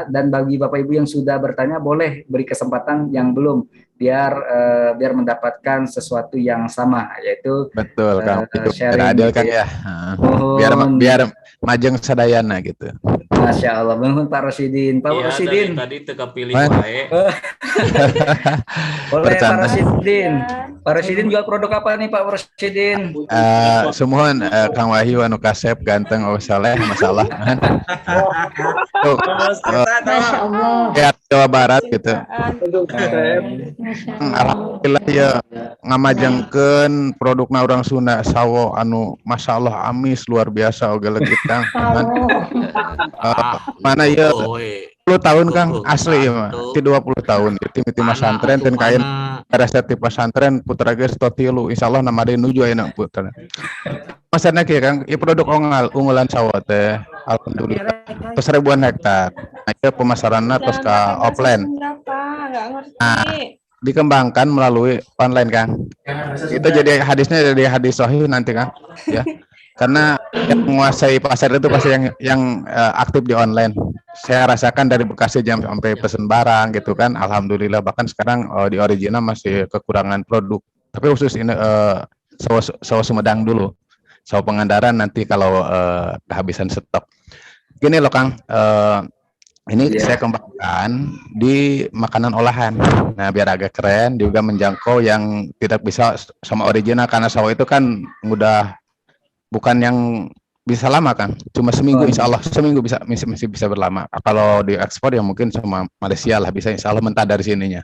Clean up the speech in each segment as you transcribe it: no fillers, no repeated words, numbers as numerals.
dan bagi Bapak Ibu yang sudah bertanya boleh beri kesempatan yang belum biar mendapatkan sesuatu yang sama, yaitu Betul, Kang. Biar sharing adil gitu kan ya. ya. Biar Mohon. biar majeng sadayana gitu. Masya Allah, mohon Pak Rosidin. Pak Iya, dari Rosidin, tadi teka pilih Man. wae. boleh Pak Bercanda. Rosidin. Pak Rosidin jual produk apa nih Pak Rosidin? Semuanya Kang Wahyu anu kasep ganteng oh saleh masalah kan. Tuh, Masya Allah. ya Jawa Barat gitu. Masya Allah. Alhamdulillah ya ngamajengkeun produkna urang Sunda sawo anu masyaallah amis luar biasa oge legit Kang. Mana ya 10 tahun Kang asli ya mah. Ti 20 tahun ti pesantren dan kain resep ti pesantren putra geus totilu insyaallah nama deui nuju ayeuna putra. Masana kieu Kang, ieu produk unggulan sawo teh alhamdulillah tos ribuan hektar. Nah, ieu pemasaranna tos ka offline. Nah, dikembangkan melalui online Kang. Itu jadi hadisnya jadi hadis sahih nanti Kang ya. Karena yang menguasai pasar itu pasti yang aktif di online. Saya rasakan dari Bekasi jam sampai pesen barang gitu kan. Alhamdulillah bahkan sekarang di original masih kekurangan produk. Tapi khusus ini sawo Sumedang dulu. Sawo Pangandaran nanti kalau kehabisan stok. Gini loh Kang, ini saya kembangkan di makanan olahan. Nah, biar agak keren juga menjangkau yang tidak bisa sama original karena sawo itu kan mudah bukan yang bisa lama kan, cuma seminggu insya Allah seminggu bisa masih bisa berlama. Kalau diekspor ya mungkin sama Malaysia lah bisa insya Allah mentah dari sininya.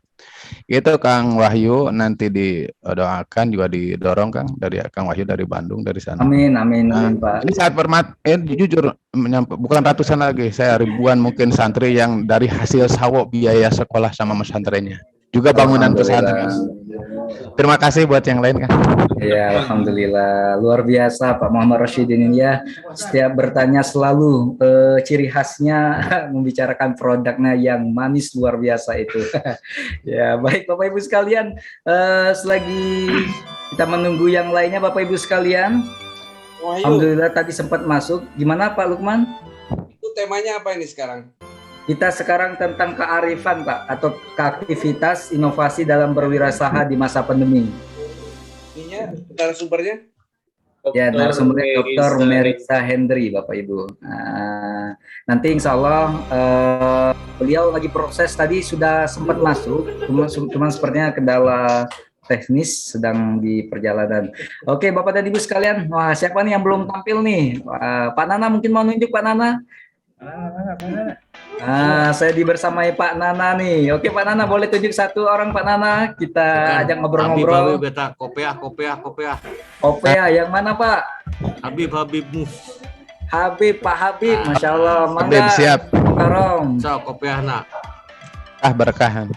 Itu Kang Wahyu nanti didoakan juga didorong Kang dari Kang Wahyu dari Bandung dari sana. Amin amin amin Pak. Ini saat jujur bukan ratusan lagi, saya ribuan mungkin santri yang dari hasil sawo biaya sekolah sama pesantrennya. Juga bangunan pesantren. Terima kasih buat yang lain kan. Ya, alhamdulillah luar biasa Pak Muhammad Rosidin ini ya. Setiap bertanya selalu ciri khasnya membicarakan produknya yang manis luar biasa itu. Ya, baik Bapak Ibu sekalian, selagi kita menunggu yang lainnya Bapak Ibu sekalian. Alhamdulillah tadi sempat masuk. Gimana Pak Lukman? Itu temanya apa ini sekarang? Kita sekarang tentang kearifan Pak, atau aktivitas inovasi dalam berwirausaha di masa pandemi. Ininya narasumbernya? Ya, narasumbernya Dr. Merisa Hendry Bapak Ibu. Nah, nanti insya Allah beliau lagi proses tadi sudah sempat masuk, cuma sepertinya kendala teknis sedang di perjalanan. Oke Bapak dan Ibu sekalian, wah siapa nih yang belum tampil nih? Pak Nana mungkin mau nunjuk Pak Nana? Saya dibersamai Pak Nana nih. Oke Pak Nana, boleh tunjuk satu orang Pak Nana, kita ajak ngobrol-ngobrol. Habib beta kopiah. Opea yang mana Pak? Habib Mus. Habib, Pak Habib, Masya Allah. Habib siap. Karong. So kopiahna. Berkah.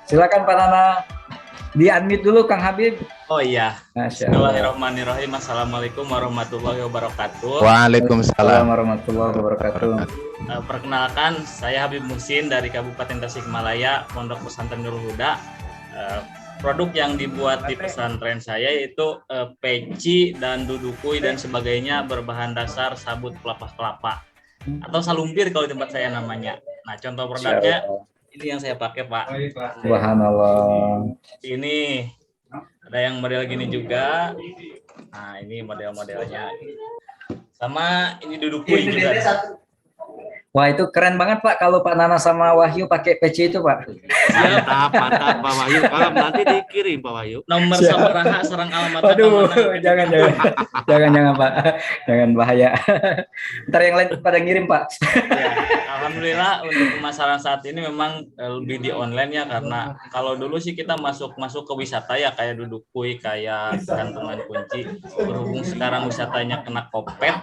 Silakan Pak Nana. Di-unmute dulu Kang Habib. Oh iya. Bismillahirrahmanirrahim. Assalamualaikum warahmatullahi wabarakatuh. Waalaikumsalam warahmatullahi wabarakatuh. Perkenalkan, saya Habib Musin dari Kabupaten Tasikmalaya, Pondok Pesantren Nurul Huda. Produk yang dibuat di pesantren saya yaitu peci dan dudukui dan sebagainya berbahan dasar sabut kelapa atau salumpir kalau di tempat saya namanya. Nah, contoh produknya ini yang saya pakai Pak. Subhanallah. Ini ada yang model gini juga. Nah, ini model-modelnya. Sama ini dudukui juga. Wah, itu keren banget Pak kalau Pak Nana sama Wahyu pakai peci itu Pak. Mantap Pak Wahyu. Kalau nanti dikirim Pak Wahyu. Nomor sabaraha sareng alamat. Aduh, jangan Pak. Jangan bahaya. Ntar yang lain pada ngirim Pak. Ya, alhamdulillah untuk pemasaran saat ini memang lebih di online ya, karena kalau dulu sih kita masuk ke wisata ya kayak duduk kui, kayak gantungan kunci. Berhubung sekarang wisatanya kena Covid.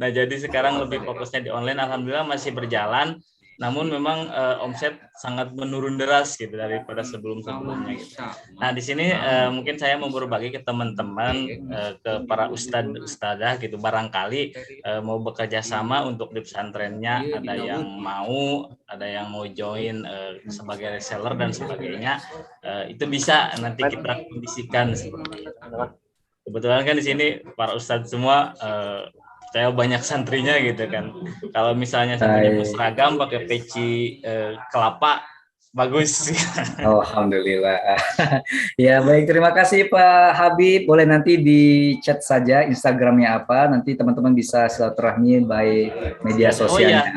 Nah, jadi sekarang lebih fokusnya di online. Alhamdulillah masih berjalan, namun memang omset sangat menurun deras gitu daripada sebelumnya gitu. Nah, di sini mungkin saya mau berbagi ke teman-teman, ke para ustadzah gitu, barangkali mau bekerja sama untuk di pesantrennya, ada yang mau join sebagai reseller dan sebagainya, itu bisa nanti kita kondisikan seperti itu. Kebetulan kan di sini para ustadz semua saya banyak santrinya gitu kan. Kalau misalnya santrinya berseragam pakai peci kelapa, bagus. Alhamdulillah. Ya baik, terima kasih Pak Habib. Boleh nanti di chat saja Instagramnya apa, nanti teman-teman bisa silaturahmi baik media sosialnya.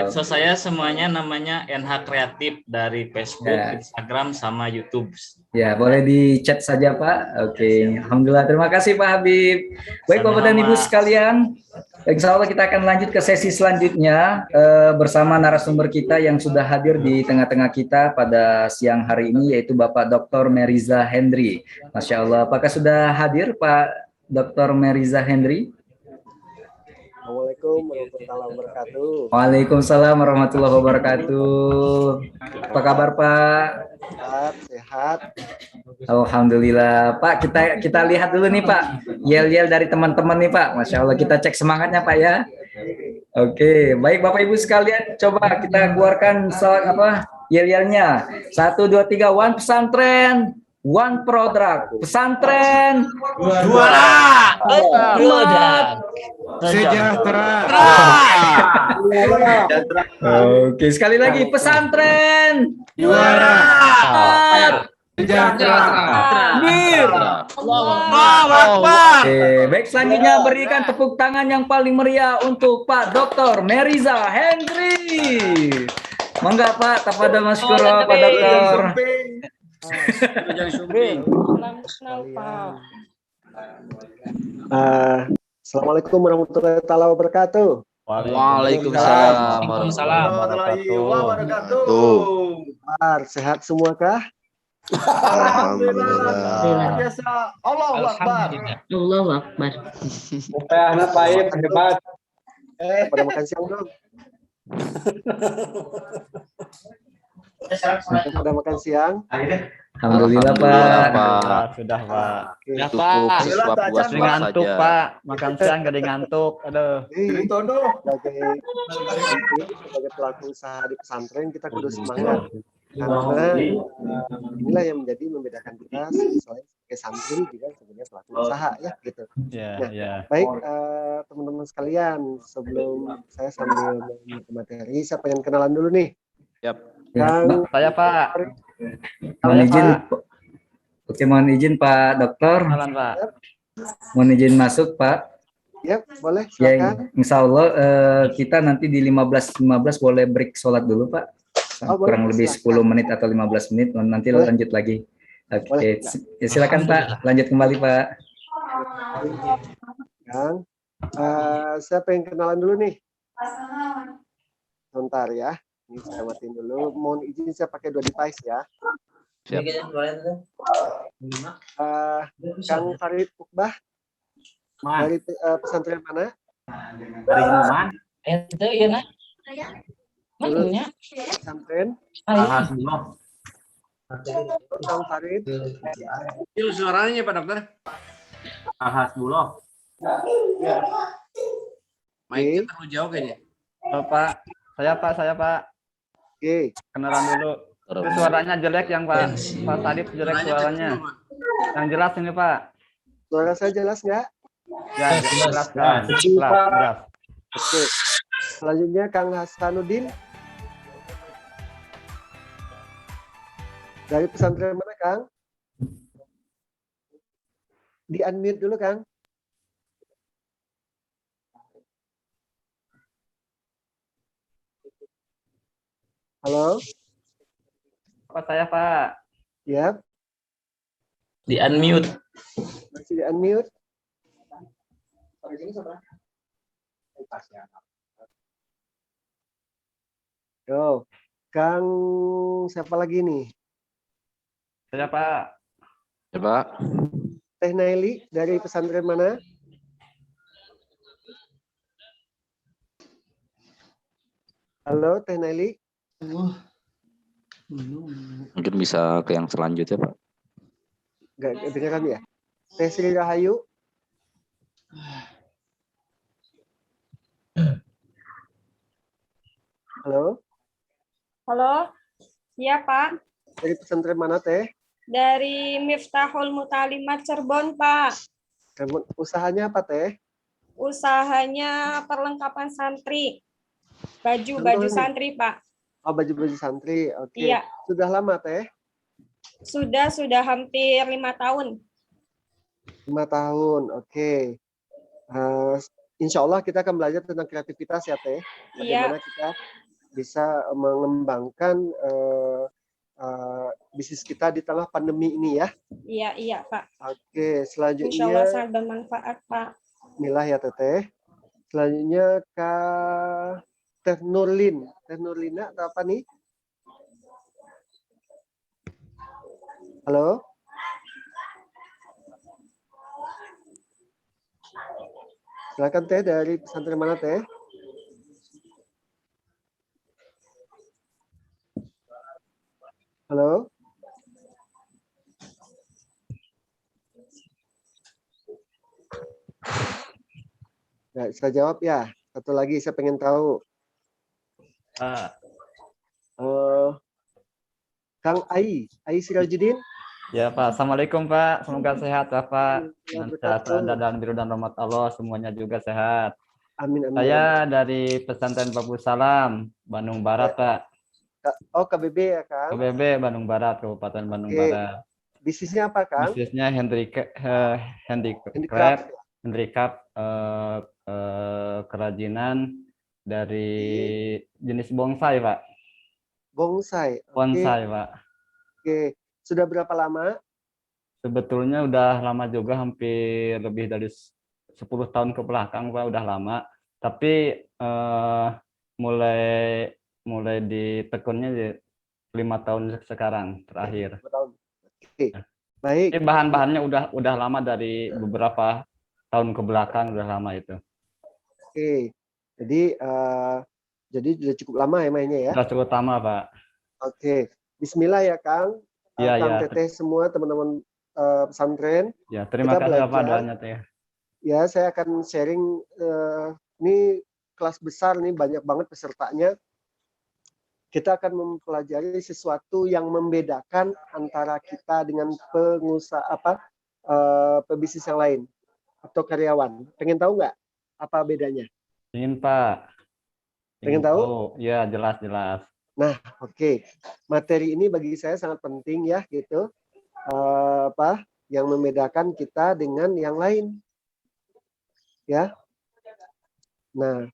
Medsos saya semuanya namanya NH Kreatif dari Facebook, Instagram, sama YouTube. Ya, boleh di chat saja Pak. Oke, Alhamdulillah. Terima kasih Pak Habib. Baik Bapak dan Ibu sekalian, insya Allah kita akan lanjut ke sesi selanjutnya bersama narasumber kita yang sudah hadir di tengah-tengah kita pada siang hari ini, yaitu Bapak Dr. Meriza Hendri. Masya Allah, apakah sudah hadir Pak Dr. Meriza Hendri? Assalamualaikum warahmatullahi wabarakatuh. Waalaikumsalam warahmatullahi wabarakatuh. Apa kabar Pak? Sehat. Alhamdulillah Pak, kita lihat dulu nih Pak, yel-yel dari teman-teman nih Pak. Masya Allah, kita cek semangatnya Pak ya. Oke, baik Bapak Ibu sekalian, coba kita keluarkan yel-yelnya. 1, 2, 3, one pesantren, one product. Pesantren juara, Sejahtera. Oke, sekali lagi, pesantren Juara. Sejahtera. Oke, baik, selanjutnya berikan tepuk tangan yang paling meriah untuk Pak Dr. Meriza Hendri. Mangga Pak, tafadhol masykurah Pak Dokter. Assalamualaikum warahmatullahi wabarakatuh. Waalaikumsalam warahmatullahi wabarakatuh. Sehat semua kah? Alhamdulillah. Biasa. Allahu Akbar. Allahu Akbar. Anak baik, hebat. Pada makan siang belum? Pada makan siang? Alhamdulillah Pak. Sudah Pak. Cukup Siswa puas ngantuk saja. Pak, makan siang gak ngantuk. Aduh. Sebagai pelaku usaha di pesantren kita kudu semangat. Karena inilah yang membedakan kita sebagai santri juga sebagai pelaku usaha ya gitu. Baik teman-teman sekalian, sebelum saya sambil ke materi, saya pengen kenalan dulu nih. Saya Pak. Mohon izin. Oke, mohon izin Pak Dokter. Kenalan Pak. Mohon izin masuk Pak. Ya, boleh Ya, silakan. insya Allah kita nanti di 15 boleh break sholat dulu Pak. Kurang boleh, lebih silakan. 10 menit atau 15 menit, nanti Boleh. lanjut lagi. Oke, Boleh. ya, silakan Pak, lanjut kembali Pak. Kang, saya pengen kenalan dulu nih. Sebentar ya. Ini saya matiin dulu. Mohon izin saya pakai 2 device ya. Siap. Kang Farid Ukbah dari pesantren mana? Dari mana? Itu ya nak. Terus Mana? pesantren Kang Farid. Itu suaranya Pak Dokter. Alhamdulillah. Mic-nya terlalu jauh kayaknya. Pak, saya Pak. Oke. Kenalan dulu. Itu suaranya jelek yang Pak. Pak Sadip jelek suaranya. Yang jelas ini Pak. Suara saya jelas nggak? Ya, jelas kan. Jelas. Oke. Selanjutnya Kang Hasanuddin. Dari pesantren mana, Kang? Di unmute dulu, Kang. Halo? Apa saya Pak? Ya, Di unmute. masih di unmute. Yo, Kang siapa lagi nih? Saya Pak. Ya, Pak. Teh Naili dari pesantren mana? Halo, Teh Naili. Mungkin bisa ke yang selanjutnya, Pak. Nggak kedengeran ya? Teh Sri Rahayu. Halo, Halo, iya Pak. dari pesantren mana Teh? Dari Miftahul Mutalimat Cirebon Pak. Usahanya apa Teh? Usahanya perlengkapan santri. Baju santri, Pak. Oh, baju-baju santri. Oke. Iya. Sudah lama, Teh? Sudah hampir 5 tahun. 5 tahun, oke. Insya Allah kita akan belajar tentang kreativitas ya, Teh. Bagaimana kita bisa mengembangkan bisnis kita di tengah pandemi ini ya. Iya, Pak. Oke, selanjutnya. Insya Allah sangat bermanfaat, Pak. Bismillah ya, Teteh. Selanjutnya Kak Teh Nurlin. Teh Nurlina atau apa nih? Halo? Silakan Teh, dari pesantren mana Teh? Halo? Nggak bisa jawab ya. Satu lagi saya pengen tahu. Kang Ai Sirajuddin. Ya Pak, Assalamualaikum Pak. Semoga sehat Bapak. Sehat dan biru dan rahmat Allah semuanya juga sehat. Amin. Saya dari pesantren Babu Salam, Bandung Barat Pak. Oh, KBB ya Kang? KBB Bandung Barat, Kabupaten Bandung Barat. Bisnisnya apa Kang? Bisnisnya handicraft, kerajinan dari jenis bonsai Pak. Bonsai. Bonsai Pak. Oke. Sudah berapa lama? Sebetulnya udah lama juga, hampir lebih dari 10 tahun ke belakang Pak, udah lama. Tapi mulai ditekunnya 5 tahun sekarang terakhir. 5 tahun. Oke. Baik. Bahan-bahannya udah lama, dari beberapa tahun ke belakang udah lama itu. Oke. Jadi sudah cukup lama ya mainnya ya? Sudah cukup lama Pak. Oke. Bismillah ya Kang. Kang Teteh semua teman-teman pesantren. Ya, terima kasih Bapak doanya Teh. Ya, saya akan sharing ini kelas besar nih, banyak banget pesertanya. Kita akan mempelajari sesuatu yang membedakan antara kita dengan pengusaha pebisnis yang lain atau karyawan. Pengen tahu nggak apa bedanya? Ingin Pak. Pengen tahu? Ya, jelas. Nah, oke. Materi ini bagi saya sangat penting ya, gitu. Yang membedakan kita dengan yang lain. Ya. Nah,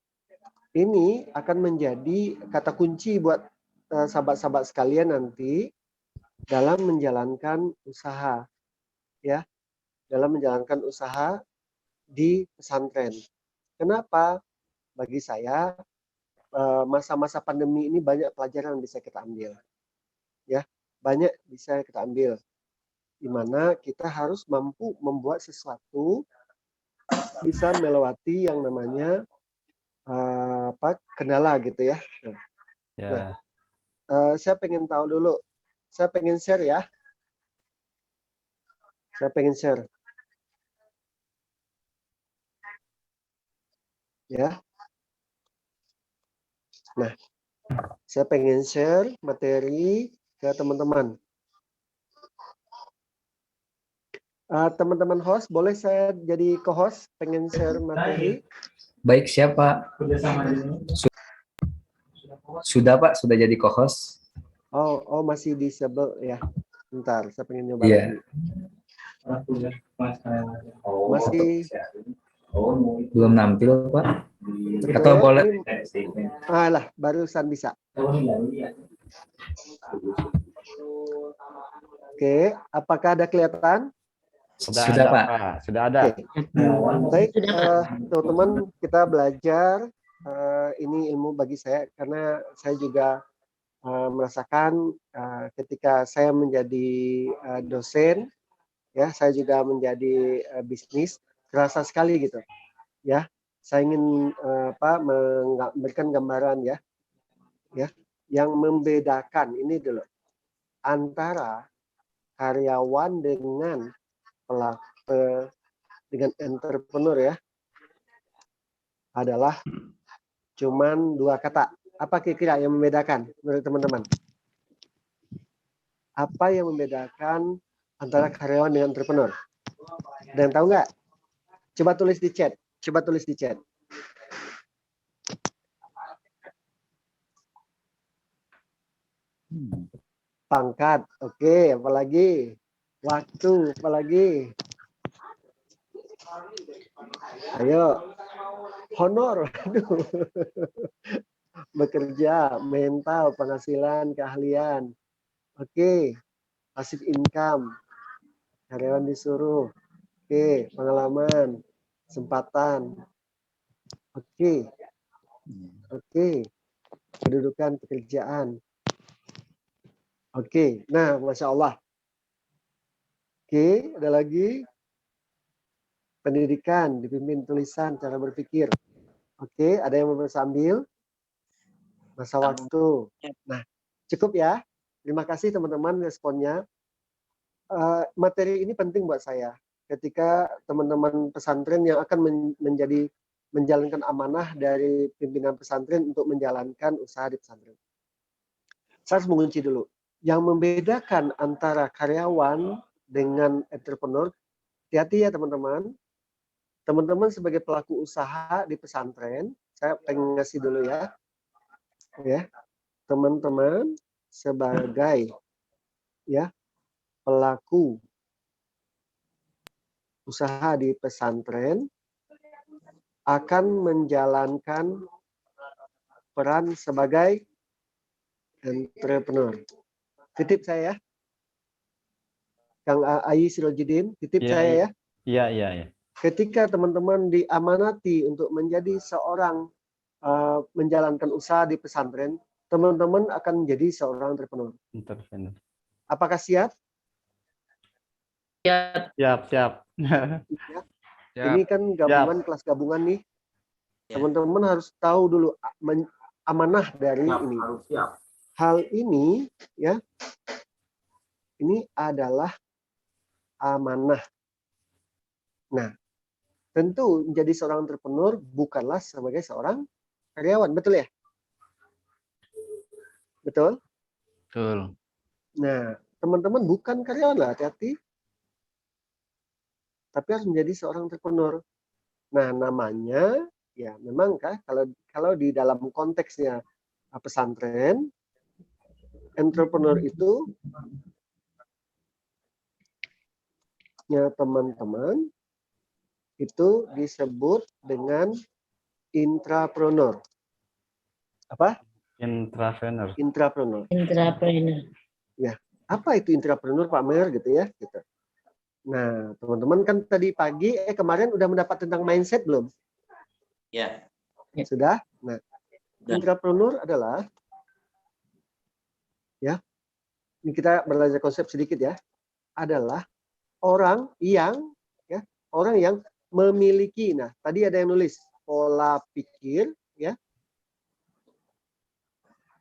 ini akan menjadi kata kunci buat sahabat-sahabat sekalian nanti dalam menjalankan usaha. Ya. Dalam menjalankan usaha di pesantren. Kenapa? Bagi saya masa-masa pandemi ini banyak pelajaran yang bisa kita ambil, ya, banyak bisa kita ambil, di mana kita harus mampu membuat sesuatu bisa melewati yang namanya kendala gitu ya. Nah, saya pengen tahu dulu, saya pengen share ya, ya. Nah, saya pengen share materi ke teman-teman. Teman-teman host, boleh saya jadi co-host? Pengen share materi? Baik, siapa? Sudah Pak, sudah jadi co-host. Oh, masih disable ya. Bentar, saya pengen nyoba lagi. Masih belum nampil Pak. Atau boleh? Barusan bisa. Oke, apakah ada kelihatan? Sudah Pak. Sudah ada. Baik, teman-teman, kita belajar. Ini ilmu bagi saya karena saya juga merasakan ketika saya menjadi dosen, ya, saya juga menjadi bisnis, terasa sekali gitu, ya. Saya ingin memberikan gambaran ya, yang membedakan ini dulu antara karyawan dengan dengan entrepreneur ya, adalah cuman 2 kata. Apa kira-kira yang membedakan menurut teman-teman? Apa yang membedakan antara karyawan dengan entrepreneur? Dan tahu nggak? Coba tulis di chat. Coba tulis di chat. Pangkat, oke, apalagi? Waktu, apalagi? Ayo. Honor, aduh. Bekerja, mental, penghasilan, keahlian. Oke, passive income. Karyawan disuruh. Oke, pengalaman, kesempatan. Oke. Oke. Kedudukan pekerjaan. Oke, nah Masya Allah. Oke, ada lagi. Pendidikan, dipimpin tulisan, cara berpikir. Oke, ada yang mau sambil? Masa waktu. Nah, cukup ya. Terima kasih teman-teman responnya. Materi ini penting buat saya. Ketika teman-teman pesantren yang akan menjalankan amanah dari pimpinan pesantren untuk menjalankan usaha di pesantren. Saya harus mengunci dulu. Yang membedakan antara karyawan dengan entrepreneur, hati-hati ya teman-teman. Teman-teman sebagai pelaku usaha di pesantren, saya pengen ngasih dulu ya. Ya. Teman-teman sebagai ya pelaku usaha di pesantren akan menjalankan peran sebagai entrepreneur. Titip saya ya. Kang Ayi Sirojudin, titip saya ya. Iya. Ketika teman-teman diamanati untuk menjadi seorang menjalankan usaha di pesantren, teman-teman akan menjadi seorang entrepreneur. Apakah siap? Siap. Ini kan gabungan, kelas gabungan nih. Teman-teman harus tahu dulu amanah dari ini. Hal ini ya, ini adalah amanah. Nah, tentu menjadi seorang entrepreneur bukanlah sebagai seorang karyawan, betul ya? Betul? Betul. Nah, teman-teman bukan karyawan lah, hati-hati. Tapi harus menjadi seorang entrepreneur. Nah, namanya ya memang kalau di dalam konteksnya pesantren, entrepreneur itu ya teman-teman itu disebut dengan intrapreneur. Apa? Intrapreneur. Ya, apa itu intrapreneur Pak Mer gitu ya? Gitu. Nah, teman-teman kan tadi pagi kemarin udah mendapat tentang mindset belum? Ya. Sudah? Nah, intrapreneur adalah ya. Ini kita belajar konsep sedikit ya. Adalah orang yang memiliki, nah tadi ada yang nulis pola pikir ya.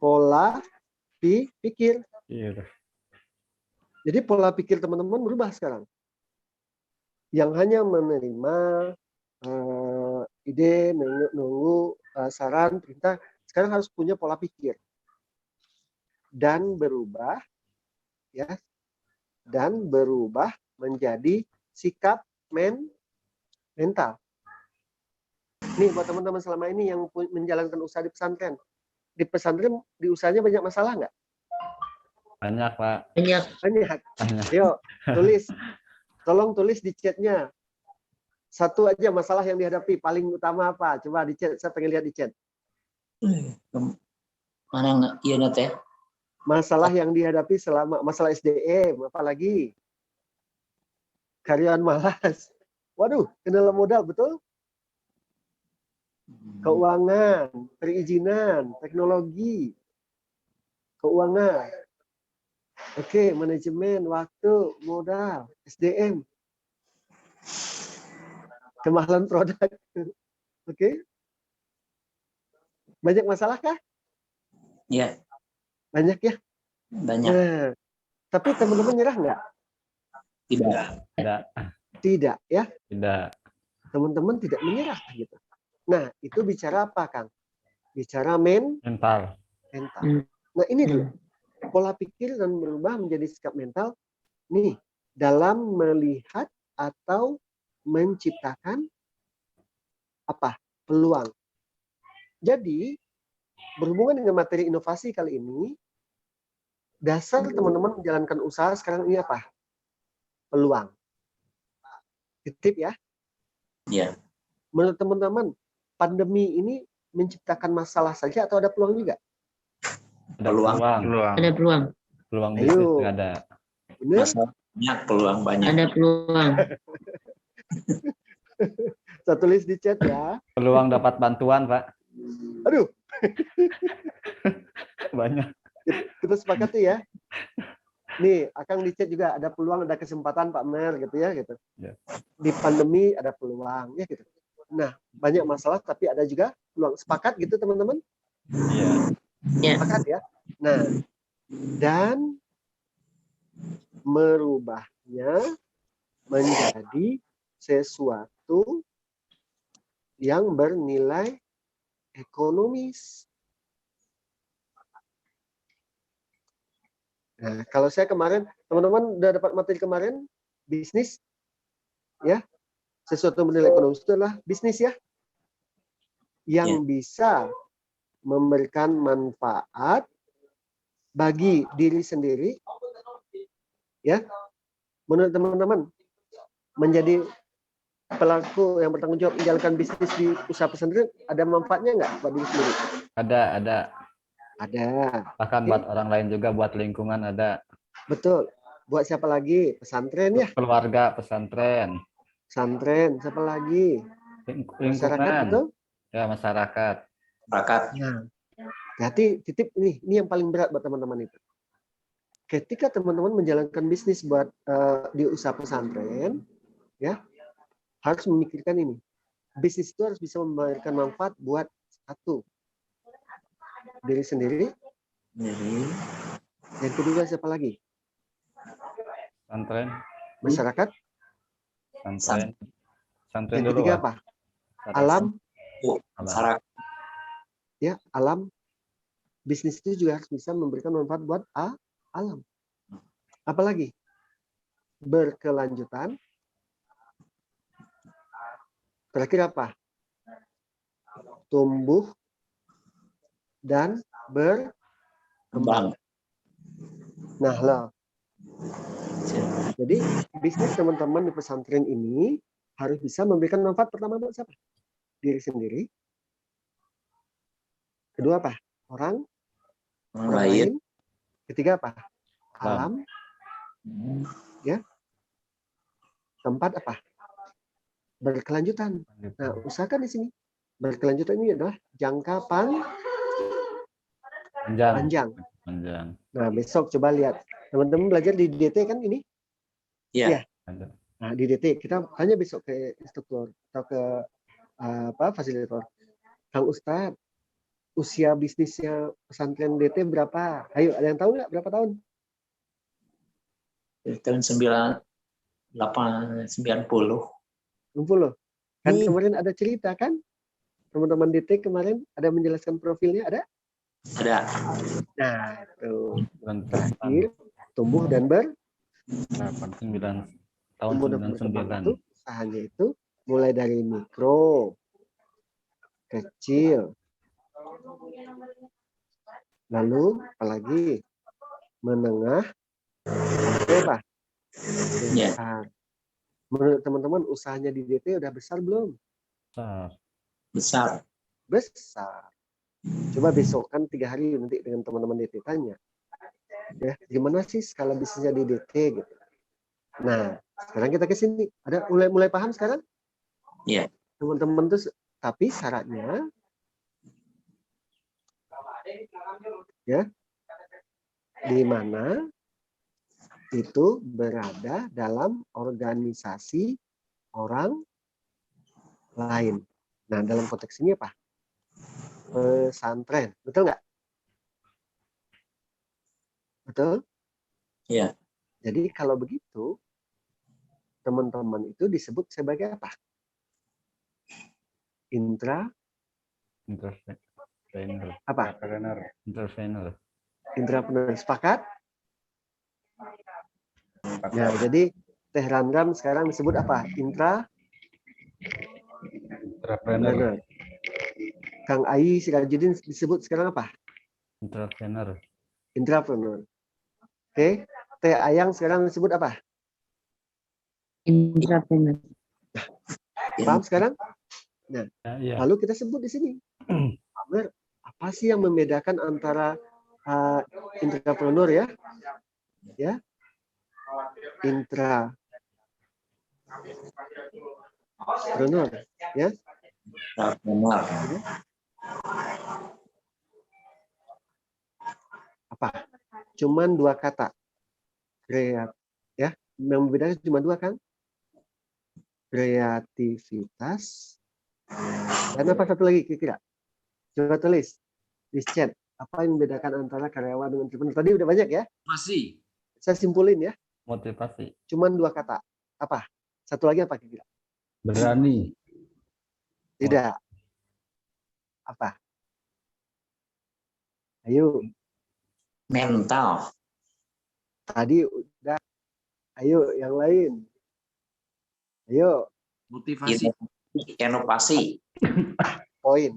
Pola pikir. Iya. Jadi pola pikir teman-teman berubah sekarang. Yang hanya menerima ide, menunggu saran, perintah, sekarang harus punya pola pikir. Dan berubah ya. Dan berubah menjadi sikap mental. Nih buat teman-teman selama ini yang menjalankan usaha di pesantren. Di pesantren di usahanya banyak masalah nggak? Banyak, Pak. Banyak. Yuk, tulis. Tolong tulis di chatnya. Satu aja masalah yang dihadapi paling utama apa? Coba di chat, saya pengen lihat di chat. Mana iya nate? Masalah yang dihadapi selama masalah SDM, apalagi karyawan malas. Waduh, kendala modal betul? Keuangan, perizinan, teknologi, keuangan. Oke, manajemen, waktu, modal, SDM. Kemahalan produk. Oke. Banyak masalah kah? Iya. Banyak ya? Banyak. Nah, tapi teman-teman nyerah nggak? Tidak ya? Tidak. Teman-teman tidak menyerah gitu. Nah, itu bicara apa, Kang? Bicara mental. Nah, ini dulu. Pola pikir dan berubah menjadi sikap mental. Nih, dalam melihat atau menciptakan apa? Peluang. Jadi, berhubungan dengan materi inovasi kali ini, dasar teman-teman menjalankan usaha sekarang ini apa? Peluang. Titip ya. Iya. Menurut teman-teman, pandemi ini menciptakan masalah saja atau ada peluang juga? Ada peluang. Ada peluang. Peluang bisnis Ayo. juga ada. Benar? Masalahnya peluang banyak. Ada peluang. Saya tulis di chat ya. Peluang dapat bantuan, Pak. Aduh, Banyak. kita sepakati ya. Nih, Akang di chat juga ada peluang, ada kesempatan Pak Mer gitu ya gitu. Ya. Di pandemi ada peluang ya gitu. Nah, banyak masalah tapi ada juga peluang. Sepakat gitu teman-teman? Iya. Ya. Sepakat ya. Nah, dan merubahnya menjadi sesuatu yang bernilai ekonomis. Nah, kalau saya kemarin, teman-teman udah dapat materi kemarin, bisnis, ya, sesuatu bernilai ekonomis itu adalah bisnis ya, yang bisa memberikan manfaat bagi diri sendiri, ya, menurut teman-teman, menjadi pelaku yang bertanggung jawab menjalankan bisnis di usaha pesantren, ada manfaatnya nggak buat diri sendiri? Ada. Ada. Bahkan buat orang lain juga, buat lingkungan ada. Betul. Buat siapa lagi? Pesantren ya? Keluarga, pesantren. Pesantren, siapa lagi? Masyarakat, Lingkungan. betul? Ya, masyarakat. Nah, berarti titip ini yang paling berat buat teman-teman itu. Ketika teman-teman menjalankan bisnis buat di usaha pesantren, ya, harus memikirkan ini. Bisnis itu harus bisa memberikan manfaat buat satu, diri sendiri. Yang kedua siapa lagi? Pesantren. Masyarakat. Pesantren Yang dulu. ketiga Pak. apa? Alam. Masyarakat. Ya, alam. Bisnis itu juga harus bisa memberikan manfaat buat alam. Apalagi? Berkelanjutan. Terakhir apa? Tumbuh dan berkembang. Nah, loh. Jadi bisnis teman-teman di pesantren ini harus bisa memberikan manfaat pertama buat siapa? Diri sendiri. Kedua apa? Orang lain. Ketiga apa? Alam. Ya. Keempat apa? Berkelanjutan. Nah, usahakan di sini. Berkelanjutan ini adalah jangka panjang. Nah, besok coba lihat. Teman-teman belajar di DT kan ini? Iya. Nah, di DT kita tanya besok ke instruktur atau ke fasilitator. Kang Ustadz, usia bisnisnya pesantren DT berapa? Ayo, ada yang tahu nggak berapa tahun? Tahun 90. Kan kemarin ada cerita kan? Teman-teman DT kemarin ada menjelaskan profilnya, ada? Ada. Nah, itu. Terakhir, tumbuh dan tahun 99. Usahanya itu mulai dari mikro, kecil, lalu apalagi menengah, apa? Besar. Menurut teman-teman usahanya di DT udah besar belum? Besar. Coba besok kan 3 hari nanti dengan teman-teman DT tanya, ya gimana sih skala bisnisnya di DT gitu. Nah, sekarang kita ke sini. Ada mulai paham sekarang? Iya. Teman-teman tuh, tapi syaratnya, ya, di mana itu berada dalam organisasi orang lain. Nah, dalam konteks ini apa? Pesantren, betul nggak? Betul? Iya. Jadi kalau begitu, teman-teman itu disebut sebagai apa? Entrepreneur. Apa? Entrepreneur. Sepakat? Nah, jadi Teh Ramram sekarang disebut apa? Entrepreneur. Kang Ai Sirajudin disebut sekarang apa? Entrepreneur. Intrapreneur. Oke. Teh Ayang sekarang disebut apa? Intrapreneur. Paham sekarang? Nah, Ya. lalu kita sebut di sini. Amer, apa sih yang membedakan antara intrapreneur ya? Ya. Intrapreneur, ya. Apa? Cuman 2 kata. Kreat, ya. Yang membedakan cuma 2 kan? Kreativitas. Dan apa satu lagi kira-kira? Coba tulis di chat. Apa yang membedakan antara karyawan dengan entrepreneur? Tadi udah banyak ya? Masih. Saya simpulin ya. Motivasi. Cuman 2 kata. Apa? Satu lagi apa kira-kira? Berani. Tidak. Apa? Ayo. Mental. Tadi udah. Ayo, yang lain. Ayo. Motivasi. Inovasi. Poin.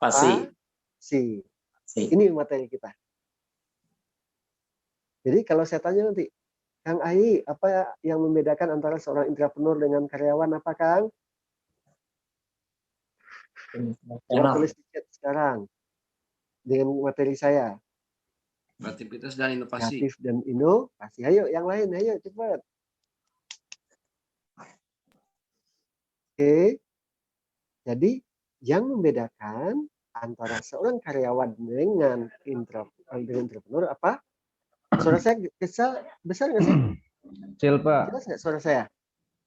Pasti. Ini materi kita. Jadi kalau saya tanya nanti, Kang Ai, apa yang membedakan antara seorang intrapreneur dengan karyawan apa, Kang? Coba tulis di chat sekarang dengan materi saya. Kreativitas dan inovasi. Kreatif dan inovasi. Ayo, yang lain, ayo cepat. Oke. Jadi yang membedakan antara seorang karyawan dengan entrepreneur apa? Suara saya besar nggak sih? Cil, Pak. Jelas nggak suara saya?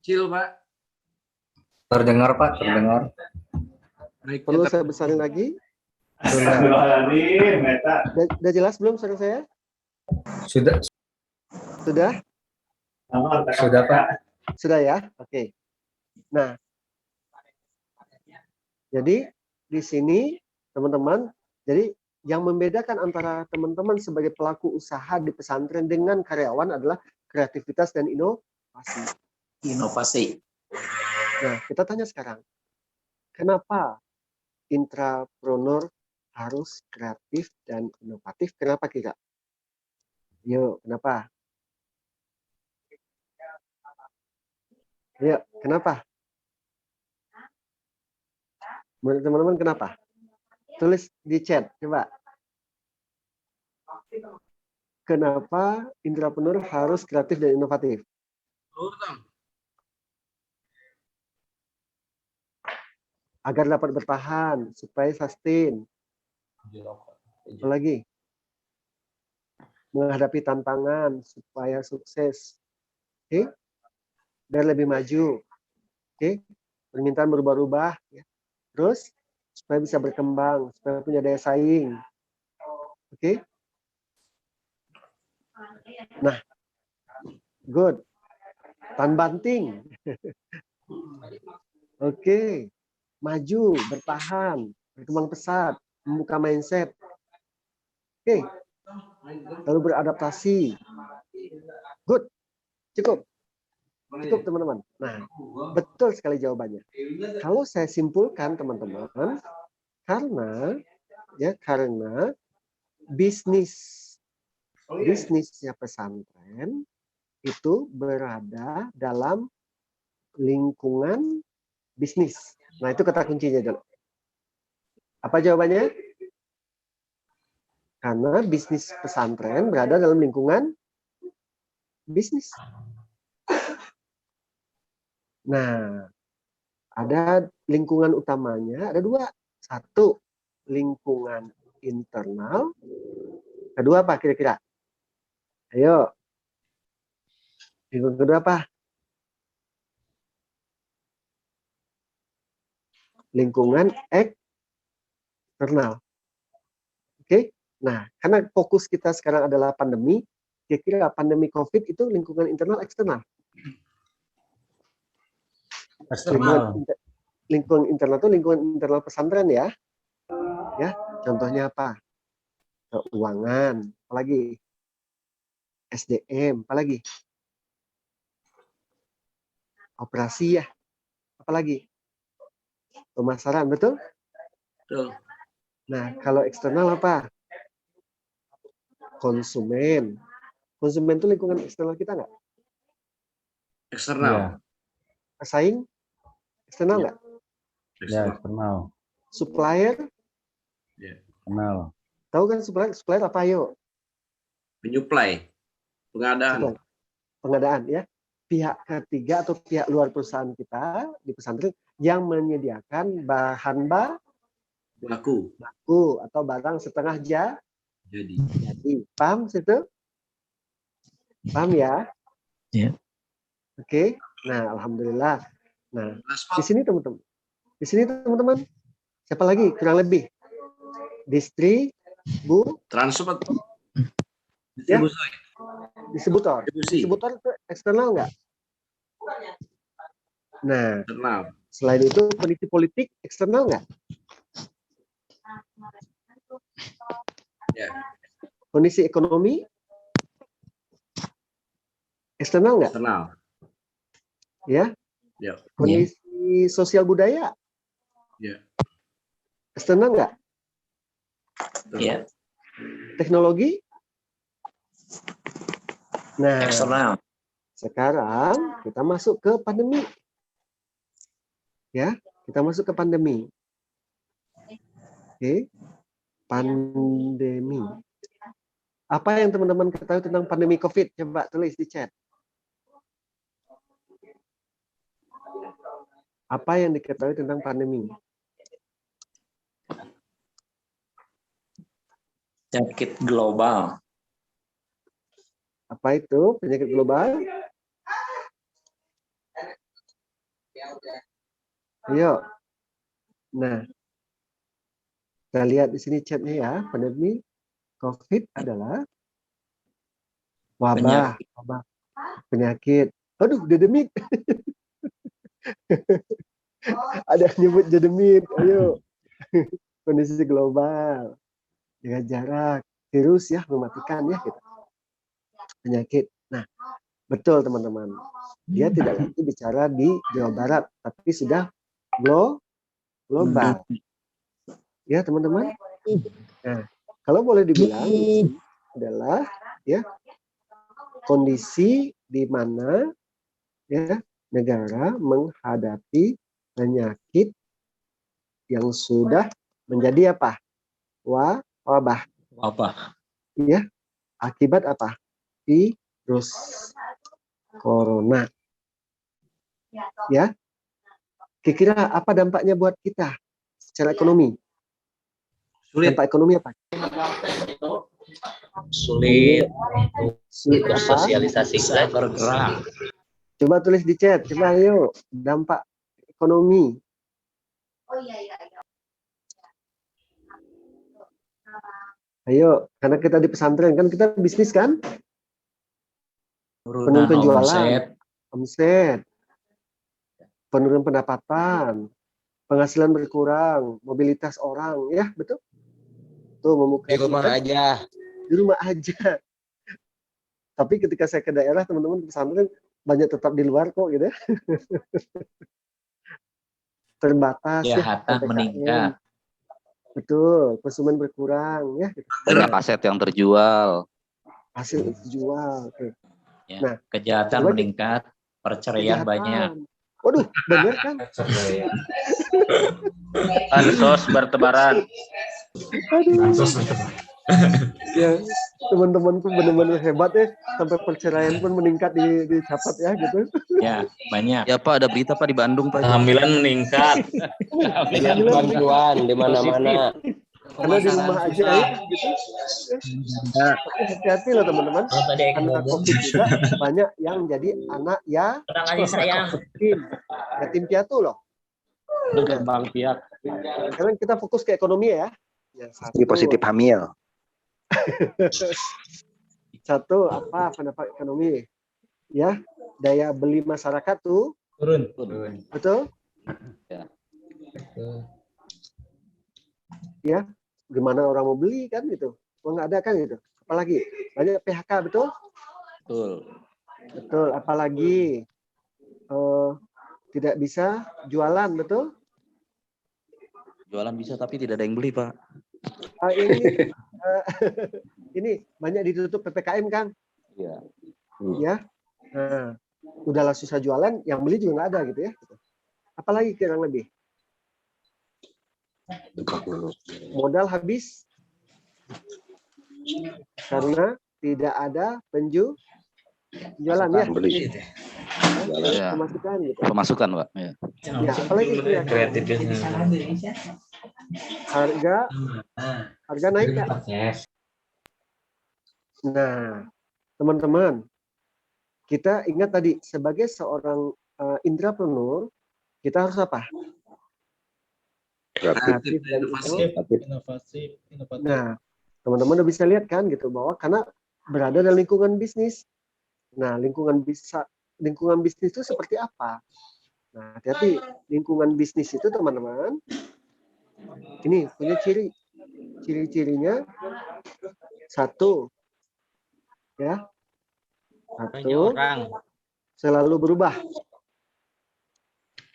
Cil, Pak. Terdengar, Pak, terdengar. Perlu saya besarin lagi? Udah jelas belum suara saya? Sudah. Sudah? Sudah, Pak. Sudah ya? Oke. Nah, jadi di sini teman-teman, jadi yang membedakan antara teman-teman sebagai pelaku usaha di pesantren dengan karyawan adalah kreativitas dan Inovasi. Nah, kita tanya sekarang, kenapa intrapreneur harus kreatif dan inovatif? Kenapa kira? Yuk, kenapa? Yuk, kenapa? Menurut teman-teman kenapa? Tulis di chat, coba. Kenapa intrapreneur harus kreatif dan inovatif? Agar dapat bertahan, supaya sustain. Apa lagi? Menghadapi tantangan, supaya sukses. Oke? Biar lebih maju. Oke? Permintaan berubah-ubah. Ya. Terus, supaya bisa berkembang, supaya punya daya saing. Oke? Nah, good. Tan banting. Oke. Maju, bertahan, berkembang pesat, membuka mindset. Oke. Lalu beradaptasi. Good. Cukup. Cukup, teman-teman. Nah, betul sekali jawabannya. Kalau saya simpulkan, teman-teman, karena bisnisnya pesantren itu berada dalam lingkungan bisnis. Nah, itu kata kuncinya dulu. Apa jawabannya? Karena bisnis pesantren berada dalam lingkungan bisnis. Nah, ada lingkungan utamanya, ada 2. 1, lingkungan internal. Kedua apa kira-kira? Ayo. Lingkungan kedua apa? Lingkungan eksternal. Oke? Nah, karena fokus kita sekarang adalah pandemi, kira-kira pandemi COVID itu lingkungan internal eksternal? Lingkungan internal itu lingkungan internal pesantren ya. Ya, contohnya apa? Keuangan, apalagi SDM, apalagi operasi ya, apalagi? Pemasaran, betul? Betul. Nah, kalau eksternal apa? Konsumen. Konsumen itu lingkungan eksternal kita nggak? Eksternal. Pesaing? Eksternal nggak? Eksternal. Eksternal. Supplier? Eksternal. Tahu kan supplier apa, ayo? Penyuplai. Pengadaan. Supplier. Pengadaan, ya. Pihak ketiga atau pihak luar perusahaan kita di pesantren yang menyediakan bahan Baku. atau barang setengah Jadi. Paham situ? Paham ya? Ya. Oke. Nah, alhamdulillah. Nah, di sini teman-teman. Siapa lagi? Kurang lebih. Transport. Ya. Distributor. Distribusi. Distributor itu eksternal nggak? Nah, Eksternal. selain itu kondisi politik eksternal nggak? Ya. Kondisi ekonomi eksternal nggak? Eksternal. Ya. Ya. Kondisi sosial budaya Ya. eksternal nggak? Ya. Teknologi? Nah, Eksternal. sekarang kita masuk ke pandemi. Ya, kita masuk ke pandemi. Oke. Pandemi. Apa yang teman-teman ketahui tentang pandemi COVID? Coba tulis di chat. Apa yang diketahui tentang pandemi? Penyakit global. Apa itu penyakit global? Ayo. Nah, kita lihat di sini chatnya ya. Pandemi COVID adalah wabah, penyakit. Aduh, dedemit. Ada yang nyebut dedemit. Ayo. Kondisi global. Jaga jarak. Virus ya, mematikan ya. Gitu. Penyakit. Nah, betul teman-teman. Dia tidak lagi bicara di Jawa Barat, tapi sudah global. Ya, teman-teman. Nah, kalau boleh dibilang adalah ya kondisi di mana ya negara menghadapi penyakit yang sudah menjadi apa? Wabah. Ya, akibat apa? Virus corona. Ya. Kira-kira apa dampaknya buat kita secara ekonomi? Sulit. Dampak ekonomi apa? Sulit bersosialisasi, bisa bergerak. Coba tulis di chat. Coba ayo dampak ekonomi. Ayo, karena kita di pesantren kan kita bisnis kan? Penurunan penjualan, omset, penurunan pendapatan, penghasilan berkurang, mobilitas orang, ya betul? Tuh membuka di rumah aja. Di rumah aja. Tapi ketika saya ke daerah, teman-teman di pesantren banyak tetap di luar kok, gitu ya. Terbatas ya. Kejahatan meningkat. Betul, konsumen berkurang ya. Banyak aset yang terjual. Hasil dijual. Ya, Nah, kejahatan meningkat, perceraian banyak. Waduh, bener kan? Bansos bertebaran. Ya, teman-temanku benar-benar hebat ya, sampai perceraian pun meningkat dicatat ya gitu. Ya, banyak. Ya Pak, ada berita Pak di Bandung Pak. Kehamilan meningkat. Bantuan di mana-mana. Karena di rumah aja ya gitu. Tapi hati-hati loh teman-teman. Karena COVID juga banyak yang jadi anak ya yatim piatu loh. Bang Piak. Sekarang kita fokus ke ekonomi ya. Ini positif hamil. Satu, apa pendapat ekonomi? Ya, daya beli masyarakat tuh Turun. betul? Ya, gimana orang mau beli kan gitu? Uang nggak ada kan gitu? Apalagi banyak PHK betul? Betul. Betul. Apalagi tidak bisa jualan, betul? Jualan bisa tapi tidak ada yang beli, Pak. Ini ini banyak ditutup PPKM, Kang. Iya. Ya. Nah, udahlah susah jualan, yang beli juga nggak ada gitu ya. Apalagi kurang lebih. Modal habis karena tidak ada penjualan ya. Ya. Pemasukan gitu. Pemasukan, Pak. Ya. Ya, apalagi itu ya. Harga naik nggak? Nah, teman-teman, kita ingat tadi sebagai seorang intrapreneur, kita harus apa? Kreatif dan inovatif. Nah, teman-teman udah bisa lihat kan gitu bahwa karena berada dalam lingkungan bisnis. Nah, lingkungan bisnis itu seperti apa? Nah, hati-hati, lingkungan bisnis itu teman-teman ini punya ciri-cirinya satu ya. Satu, selalu berubah.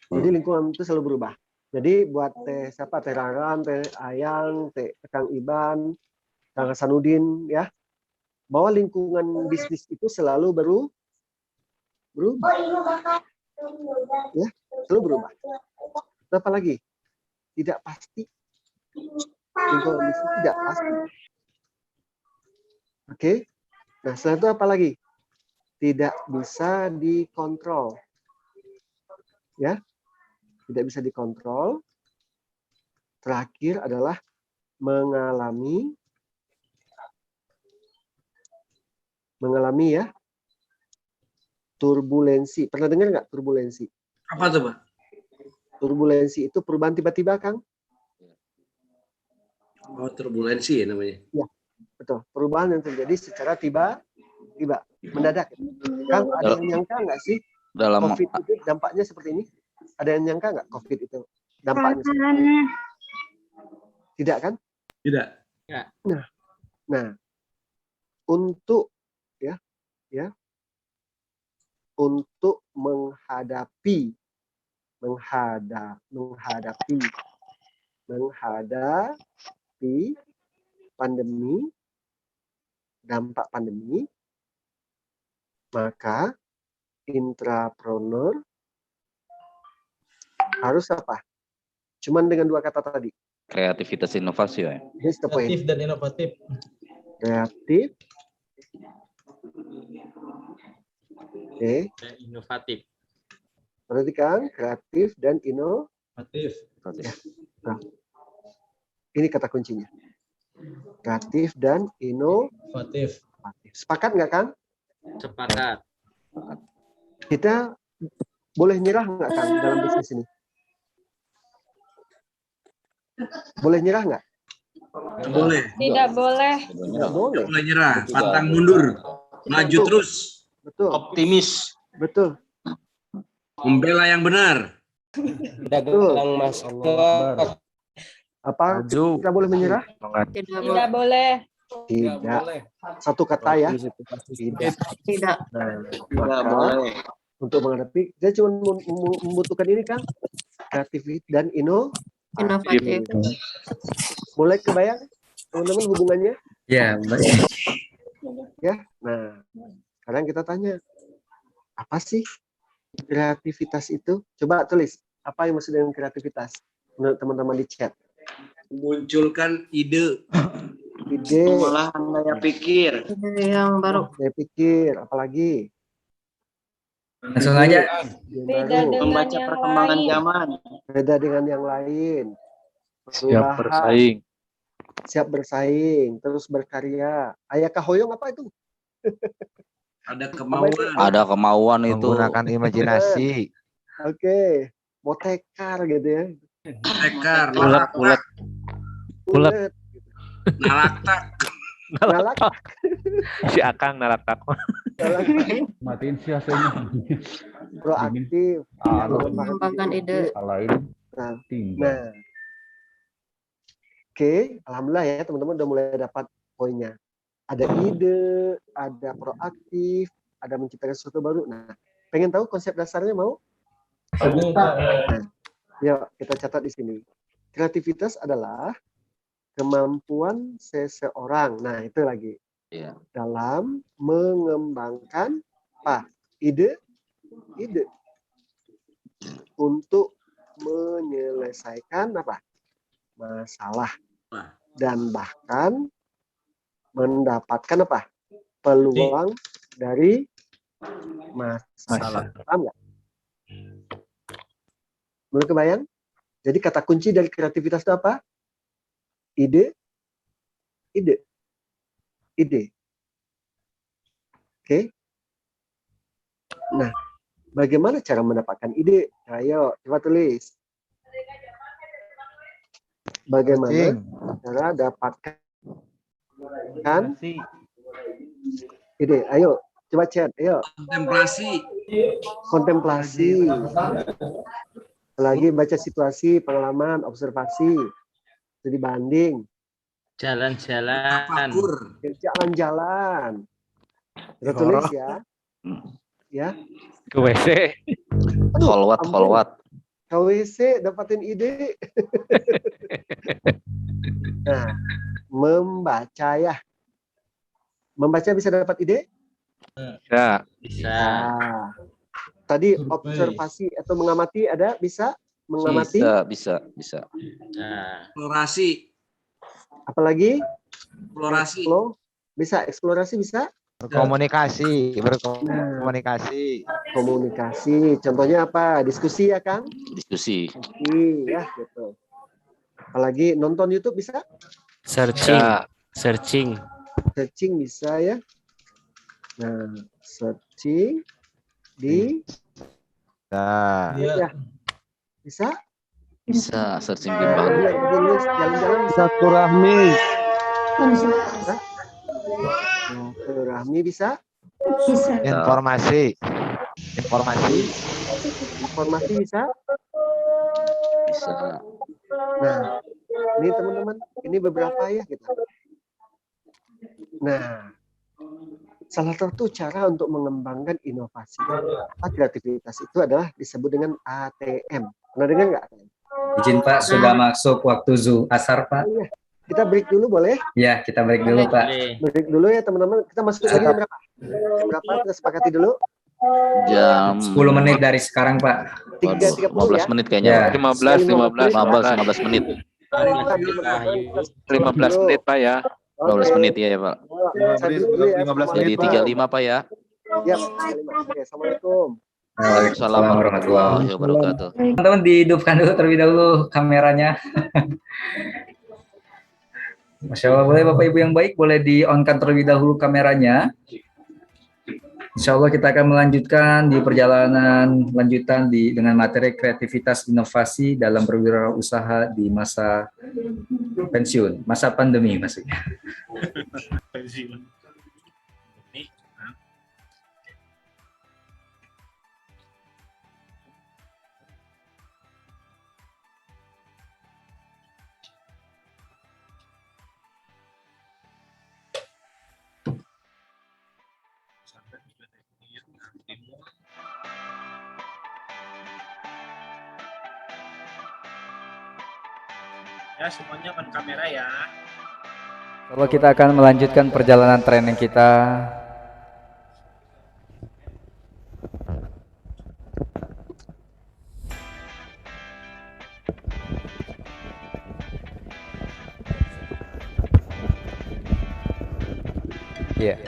Jadi lingkungan itu selalu berubah. Jadi buat teh Raran, teh Ayang, teh Kang Iban, Kang Hasanuddin ya, bahwa lingkungan bisnis itu selalu berubah. Ya, selalu berubah. Apa lagi? Tidak pasti. Lingkungan bisnis tidak pasti. Oke. Nah, setelah itu apa lagi? Tidak bisa dikontrol. Ya. Tidak bisa dikontrol. Terakhir adalah mengalami ya turbulensi. Pernah dengar nggak turbulensi? Apa tuh, Pak? Turbulensi itu perubahan tiba-tiba, Kang. Oh, turbulensi ya namanya. Ya, betul. Perubahan yang terjadi secara tiba-tiba, mendadak. Kang, ada yang nyangka nggak sih COVID itu dampaknya seperti ini? Ada yang nyangka nggak COVID itu dampaknya? Tidak kan? Tidak. Nah, untuk untuk menghadapi pandemi, dampak pandemi, maka intrapreneur harus apa? Cuman dengan dua kata tadi. Kreativitas inovasi ya. Kreatif dan inovatif. Kreatif. Oke. Dan inovatif. Perhatikan, kreatif dan inovatif. Ya. Nah, ini kata kuncinya. Kreatif dan inovatif. Sepakat nggak, Kang? Sepakat. Kita boleh nyerah nggak, Kang, dalam bisnis ini? Boleh nyerah nggak? Boleh. Tidak boleh. Tidak boleh. Boleh nyerah, pantang mundur, maju terus. Betul. Optimis. Betul. Membela yang benar. Dagang masker. Apa? Kita boleh menyerah? Tidak boleh. Tidak. Satu kata ya. Tidak. Nah, boleh. Untuk menghadapi, dia cuma membutuhkan ini, Kang. Kreatif dan inovatif. Mulai kebayang, teman-teman, hubungannya? Ya, baik. Ya. Nah, sekarang kita tanya, apa sih kreativitas itu? Coba tulis, apa yang maksud dengan kreativitas? Menurut teman-teman di chat. Munculkan ide. Pengolahan daya pikir. Yang baru. Saya pikir, apalagi? Langsung aja. Beda dengan Membaca yang perkembangan lain. zaman. Beda dengan yang lain. Siap bersaing. Siap bersaing, terus berkarya. Ayakah hoyong apa itu? Ada kemauan. Ada kemauan itu. Menggunakan imajinasi. Oke. Mau tekar gitu ya. Tekar, Ulet. nalakta. Nalak. Si Akang nalak-tak. Matiin sih hasilnya. Proaktif. Mengembangkan ide. Nah. Oke, alhamdulillah ya teman-teman udah mulai dapat poinnya. Ada ide, ada proaktif, ada menciptakan sesuatu baru. Nah, pengen tahu konsep dasarnya mau? Yuk kita catat di sini. Kreativitas adalah kemampuan seseorang. Nah, itu lagi. Iya. Dalam mengembangkan apa? Ide untuk menyelesaikan apa? Masalah. Dan bahkan mendapatkan apa? Peluang dari masalah. Paham nggak? Mulai kebayang? Jadi kata kunci dari kreativitas itu apa? Ide. Oke. Nah, bagaimana cara mendapatkan ide? Ayo, coba tulis. Bagaimana cara dapatkan ide? Ayo, coba chat. Ayo. Kontemplasi. Lagi baca situasi, pengalaman, observasi, studi banding. Jalan-jalan. Kita tulis ya. Ya. Ke WC. Holwat. Ke WC dapatin ide. Nah, membaca ya. Membaca bisa dapat ide? Bisa. Tadi observasi atau mengamati ada? Bisa? Mengamati? Bisa. Eksplorasi. Apalagi? Eksplorasi. Bisa, eksplorasi bisa? Berkomunikasi. Komunikasi. Contohnya apa? Diskusi ya, Kang? Diskusi. Ya, gitu. Apalagi nonton YouTube bisa? Searching Bisa ya. Nah, searching di ya. Bisa Searching bimbang. Jalan-jalan bisa. Silaturahmi bisa? Informasi bisa? Bisa. Nah, ini teman-teman, ini beberapa ya kita. Nah, salah satu cara untuk mengembangkan inovasi atau kreativitas itu adalah disebut dengan ATM. Pernah dengar nggak? Izin Pak, sudah masuk waktu asar Pak. Kita break dulu boleh? Ya, kita break dulu Pak. Break dulu ya teman-teman. Kita masuk lagi jam berapa? Jam berapa? Kita sepakati dulu. Jam 10 menit dari sekarang Pak. 3.30 15 ya? menit kayaknya. 15 menit. 15 menit Pak ya. 12 menit ya Pak. 15 Jadi 35 Pak ya. Ya, 35. Oke, Assalamualaikum. Waalaikumsalam warahmatullahi wabarakatuh. Teman-teman dihidupkan dulu terlebih dahulu kameranya. Masya Allah, boleh Bapak Ibu yang baik, boleh di-on-kan terlebih dahulu kameranya. Insya Allah kita akan melanjutkan di perjalanan lanjutan dengan materi kreativitas inovasi dalam berwirausaha di masa pensiun, masa pandemi maksudnya. Ya, semuanya on kamera ya. Kalau kita akan melanjutkan perjalanan training kita. Ya.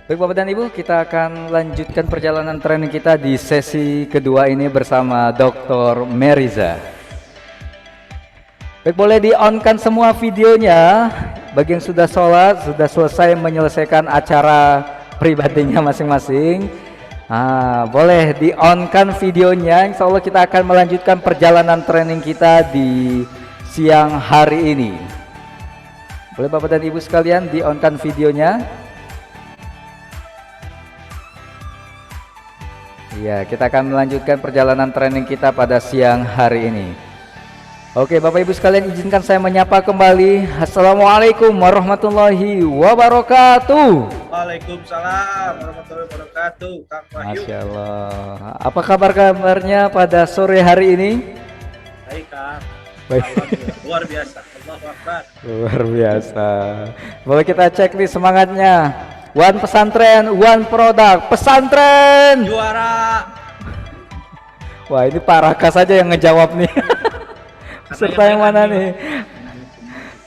Baik Bapak dan Ibu, kita akan lanjutkan perjalanan training kita di sesi kedua ini bersama Dr. Meriza. Baik, boleh di-on-kan semua videonya. Bagi yang sudah sholat, sudah selesai menyelesaikan acara pribadinya masing-masing, boleh di-on-kan videonya. Insya Allah kita akan melanjutkan perjalanan training kita di siang hari ini. Boleh Bapak dan Ibu sekalian di-on-kan videonya. Ya, kita akan melanjutkan perjalanan training kita pada siang hari ini. Oke, Bapak Ibu sekalian, izinkan saya menyapa kembali. Assalamualaikum warahmatullahi wabarakatuh. Waalaikumsalam warahmatullahi wabarakatuh. Kang Wahyu. Masya Allah. Apa kabarnya pada sore hari ini? Baik, Kang. Baik. Luar biasa. Allahu Akbar. Luar biasa. Boleh kita cek nih semangatnya. One pesantren, one produk. Pesantren Juara. Wah, ini Pak Raka saja yang ngejawab nih. Peserta yang mana nih?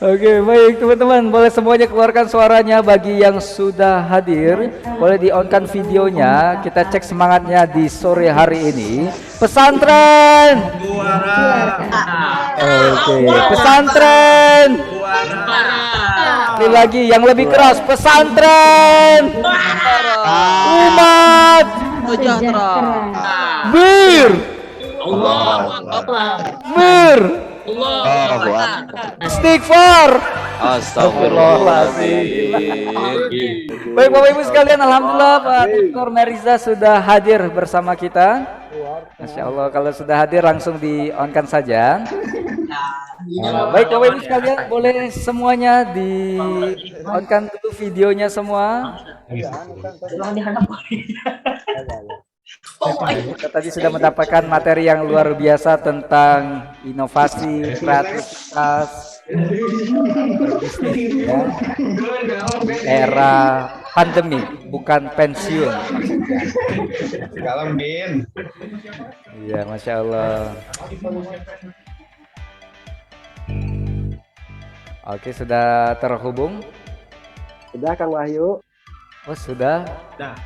Oke, baik teman-teman, boleh semuanya keluarkan suaranya. Bagi yang sudah hadir, boleh di-on-kan videonya. Kita cek semangatnya di sore hari ini. Pesantren Juara. Oke, pesantren Sekali lagi yang lebih keras. Pesantren umat Sejahtera. bir mir istighfar. Astagfirullahaladzim. Baik Bapak Ibu sekalian, alhamdulillah Pak Dr. Meriza sudah hadir bersama kita. Masya Allah, kalau sudah hadir langsung di-on-kan saja. Baik Bapak Ibu sekalian, boleh semuanya di-on-kan dulu videonya semua. Kita tadi sudah mendapatkan materi yang luar biasa tentang inovasi, kreativitas, berbisnis ya. Era pandemi, bukan pensiun. Iya, Masya Allah. Oke, sudah terhubung? Sudah, Kang Wahyu. Oh, sudah?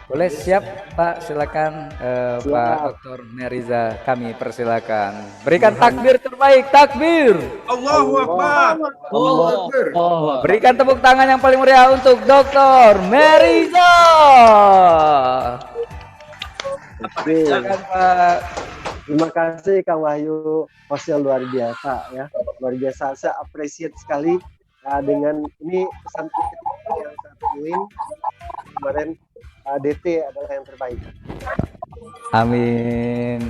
Boleh, siap Pak, silakan Pak Dr. Meriza, kami persilakan. Berikan takbir terbaik, takbir. Allahu Akbar. Allahu Akbar. Berikan tepuk tangan yang paling meriah untuk Dr. Meriza. Silakan Pak. Terima kasih Kang Wahyu, hostnya luar biasa ya, luar biasa. Saya appreciate sekali dengan ini pesan yang saya temuin kemarin. DT adalah yang terbaik. Amin.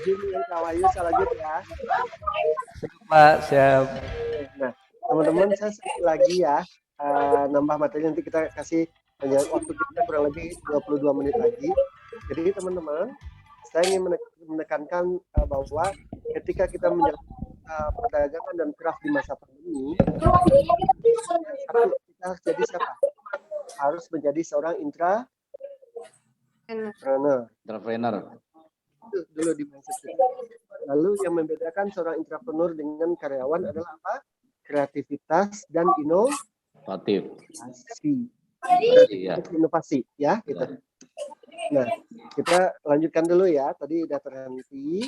Izin dengan Kang Wahyu saya lanjut ya. Pak, siap. Nah, teman-teman, saya sekali lagi ya nambah materi, nanti kita kasih waktu kita kurang lebih 22 menit lagi. Jadi teman-teman, saya ingin menekankan bahwa ketika kita menjalankan perdagangan dan craft di masa pandemi, kita harus jadi siapa? Harus menjadi seorang entrepreneur. Itu dulu di mindset kita. Lalu yang membedakan seorang entrepreneur dengan karyawan adalah apa? Kreativitas dan inovasi. Inovasi ya, gitu. Nah, kita lanjutkan dulu ya. Tadi udah terhenti.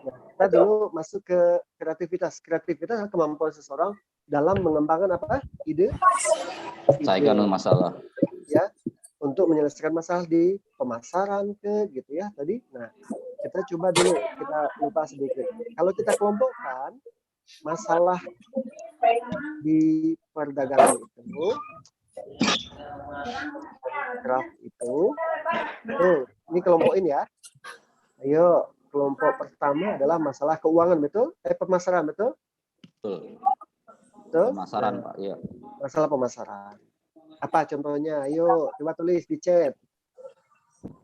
Nah, kita dulu masuk ke kreativitas. Kreativitas adalah kemampuan seseorang dalam mengembangkan apa? Ide. Selesaikan masalah. Ya, untuk menyelesaikan masalah di pemasaran gitu ya tadi. Nah, kita coba dulu kita lupa sedikit. Kalau kita kelompokkan masalah di perdagangan itu, craft itu, ini kelompokin ya. Ayo, kelompok pertama adalah masalah keuangan, betul? Pemasaran, betul? Betul? Pemasaran, Pak, iya. Masalah pemasaran. Apa contohnya? Ayo, coba tulis di chat.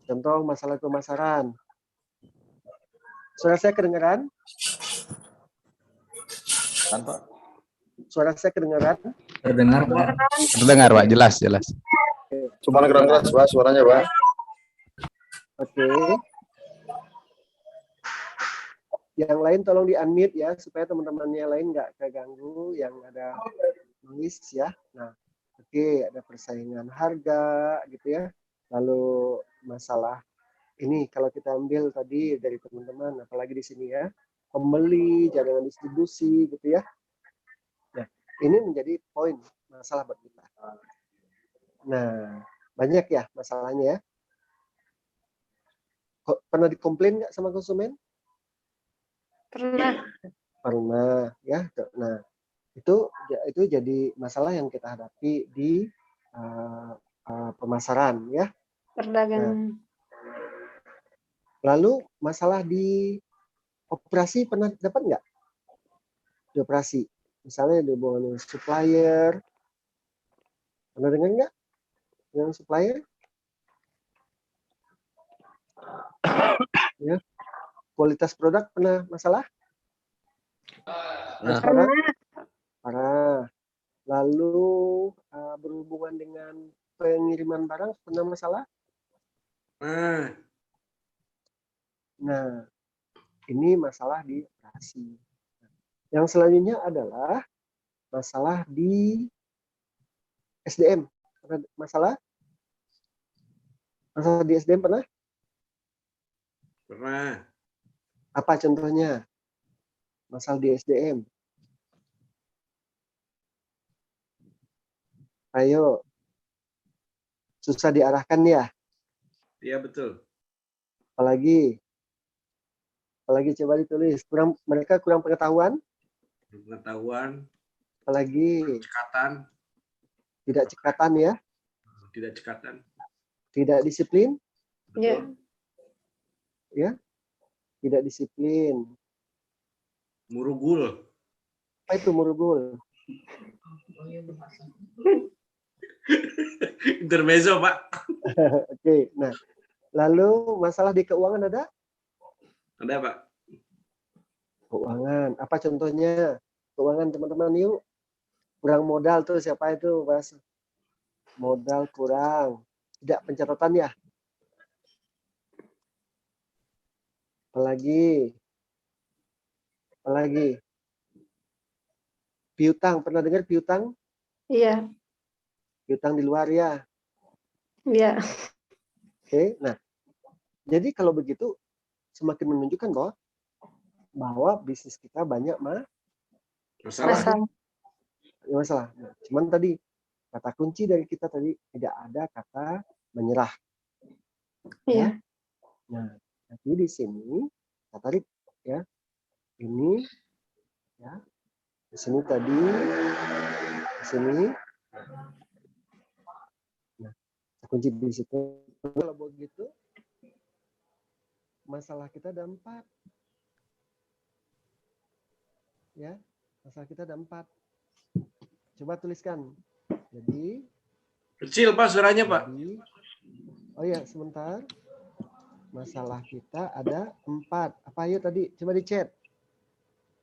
Contoh masalah pemasaran. Suara saya kedengaran? Kan, Pak? Suara saya kedengaran? Terdengar, Pak. Terdengar, Pak, jelas. Cuma keras, Pak, suaranya, Pak. Oke. Yang lain tolong di-unmute ya, supaya teman-temannya lain nggak keganggu, yang ada noise ya. Nah, oke, ada persaingan harga gitu ya. Lalu masalah ini kalau kita ambil tadi dari teman-teman, apalagi di sini ya, pembeli, jaringan distribusi gitu ya. Nah, ini menjadi poin masalah buat kita. Nah, banyak ya masalahnya ya. Pernah dikomplain nggak sama konsumen? Pernah ya. Nah, itu jadi masalah yang kita hadapi di pemasaran ya. Perdagangan. Nah, lalu masalah di operasi pernah dapat nggak? di operasi. Misalnya di hubungan dengan supplier. Pernah dengar nggak yang supplier? Ya. Kualitas produk pernah masalah? Parah. Lalu berhubungan dengan pengiriman barang pernah masalah? Nah, ini masalah di operasi. Yang selanjutnya adalah masalah di SDM. Pernah masalah? Masalah di SDM pernah? Pernah. Apa contohnya? Masalah di SDM. Ayo. Susah diarahkan ya? Iya betul. Apalagi coba ditulis. Mereka kurang pengetahuan? Pengetahuan. Apalagi? Cekatan. Tidak cekatan ya? Tidak cekatan. Tidak disiplin? Ya. Ya? Tidak disiplin. Murugul. Apa itu murugul? Intermezzo, Pak. Oke, nah. Lalu masalah di keuangan ada? Ada, Pak. Keuangan. Apa contohnya? Keuangan teman-teman yuk. Kurang modal tuh siapa itu, Mas? Modal kurang. Tidak pencatatan ya? Apalagi? Piutang, pernah dengar piutang? Iya. Piutang di luar ya? Iya. Oke, nah. Jadi kalau begitu semakin menunjukkan bahwa bisnis kita banyak masalah. Nah, cuman tadi kata kunci dari kita tadi tidak ada kata menyerah. Iya. Nah, jadi di sini kita tarik ya. Ini ya. Di sini tadi, di sini. Nah, kunci di situ. Kalau begitu, masalah kita ada 4. Ya, masalah kita ada 4. Coba tuliskan. Jadi. Kecil Pak suaranya Pak. Oh ya, sebentar. Masalah kita ada 4. Apa ayo tadi? Coba di chat.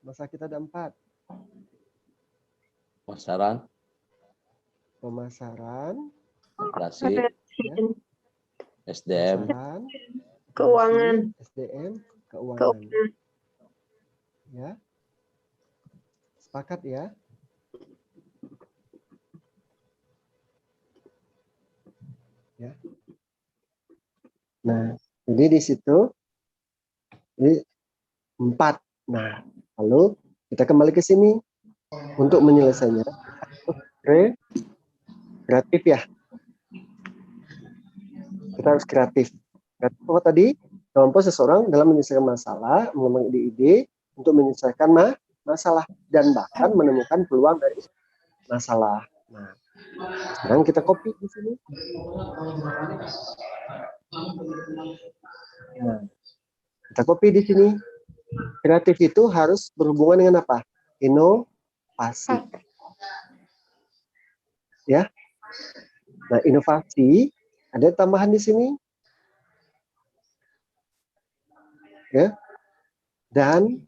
Masalah kita ada 4. Pemasaran, operasi, ya. SDM, Keuangan. SDM, keuangan. Ya. Sepakat ya? Ya. Nah, jadi di situ ini 4. Nah, lalu kita kembali ke sini untuk menyelesaikannya. Kreatif ya. Kita harus kreatif. Kreatif apa tadi? Kemampuan seseorang dalam menyelesaikan masalah, mengembangkan ide untuk menyelesaikan masalah dan bahkan menemukan peluang dari masalah. Nah, sekarang kita copy di sini. Nah, kita copy di sini. Kreatif itu harus berhubungan dengan apa? Inovasi. Ya. Nah, inovasi ada tambahan di sini. Ya. Dan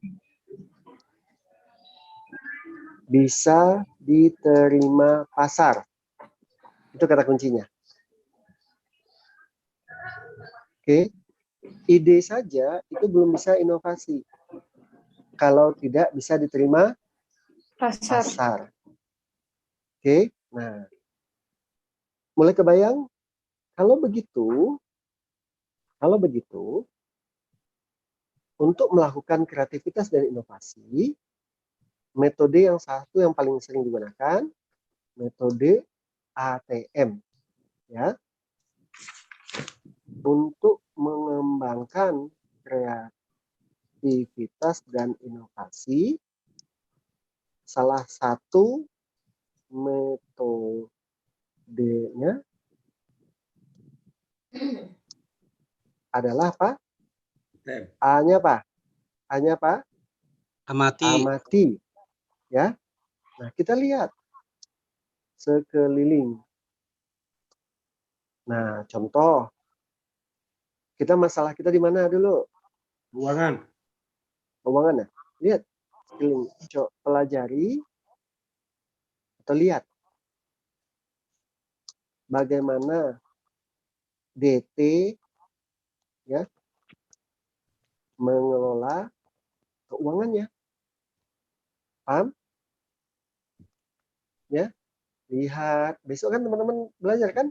bisa diterima pasar. Itu kata kuncinya. Oke. Ide saja itu belum bisa inovasi. Kalau tidak bisa diterima pasar. Oke. Nah. Mulai kebayang? Kalau begitu, untuk melakukan kreativitas dan inovasi, metode yang paling sering digunakan, metode ATM. Ya. Untuk mengembangkan kreativitas dan inovasi, salah satu metodenya adalah apa? A-nya apa? A-nya apa? Amati. Amati. Ya. Nah, kita lihat sekeliling. Nah, contoh masalah kita di mana dulu? Keuangan. Keuangan ya. Lihat sekeliling, pelajari atau lihat bagaimana DT ya mengelola keuangannya. Paham? Ya, lihat. Besok kan teman-teman belajar kan?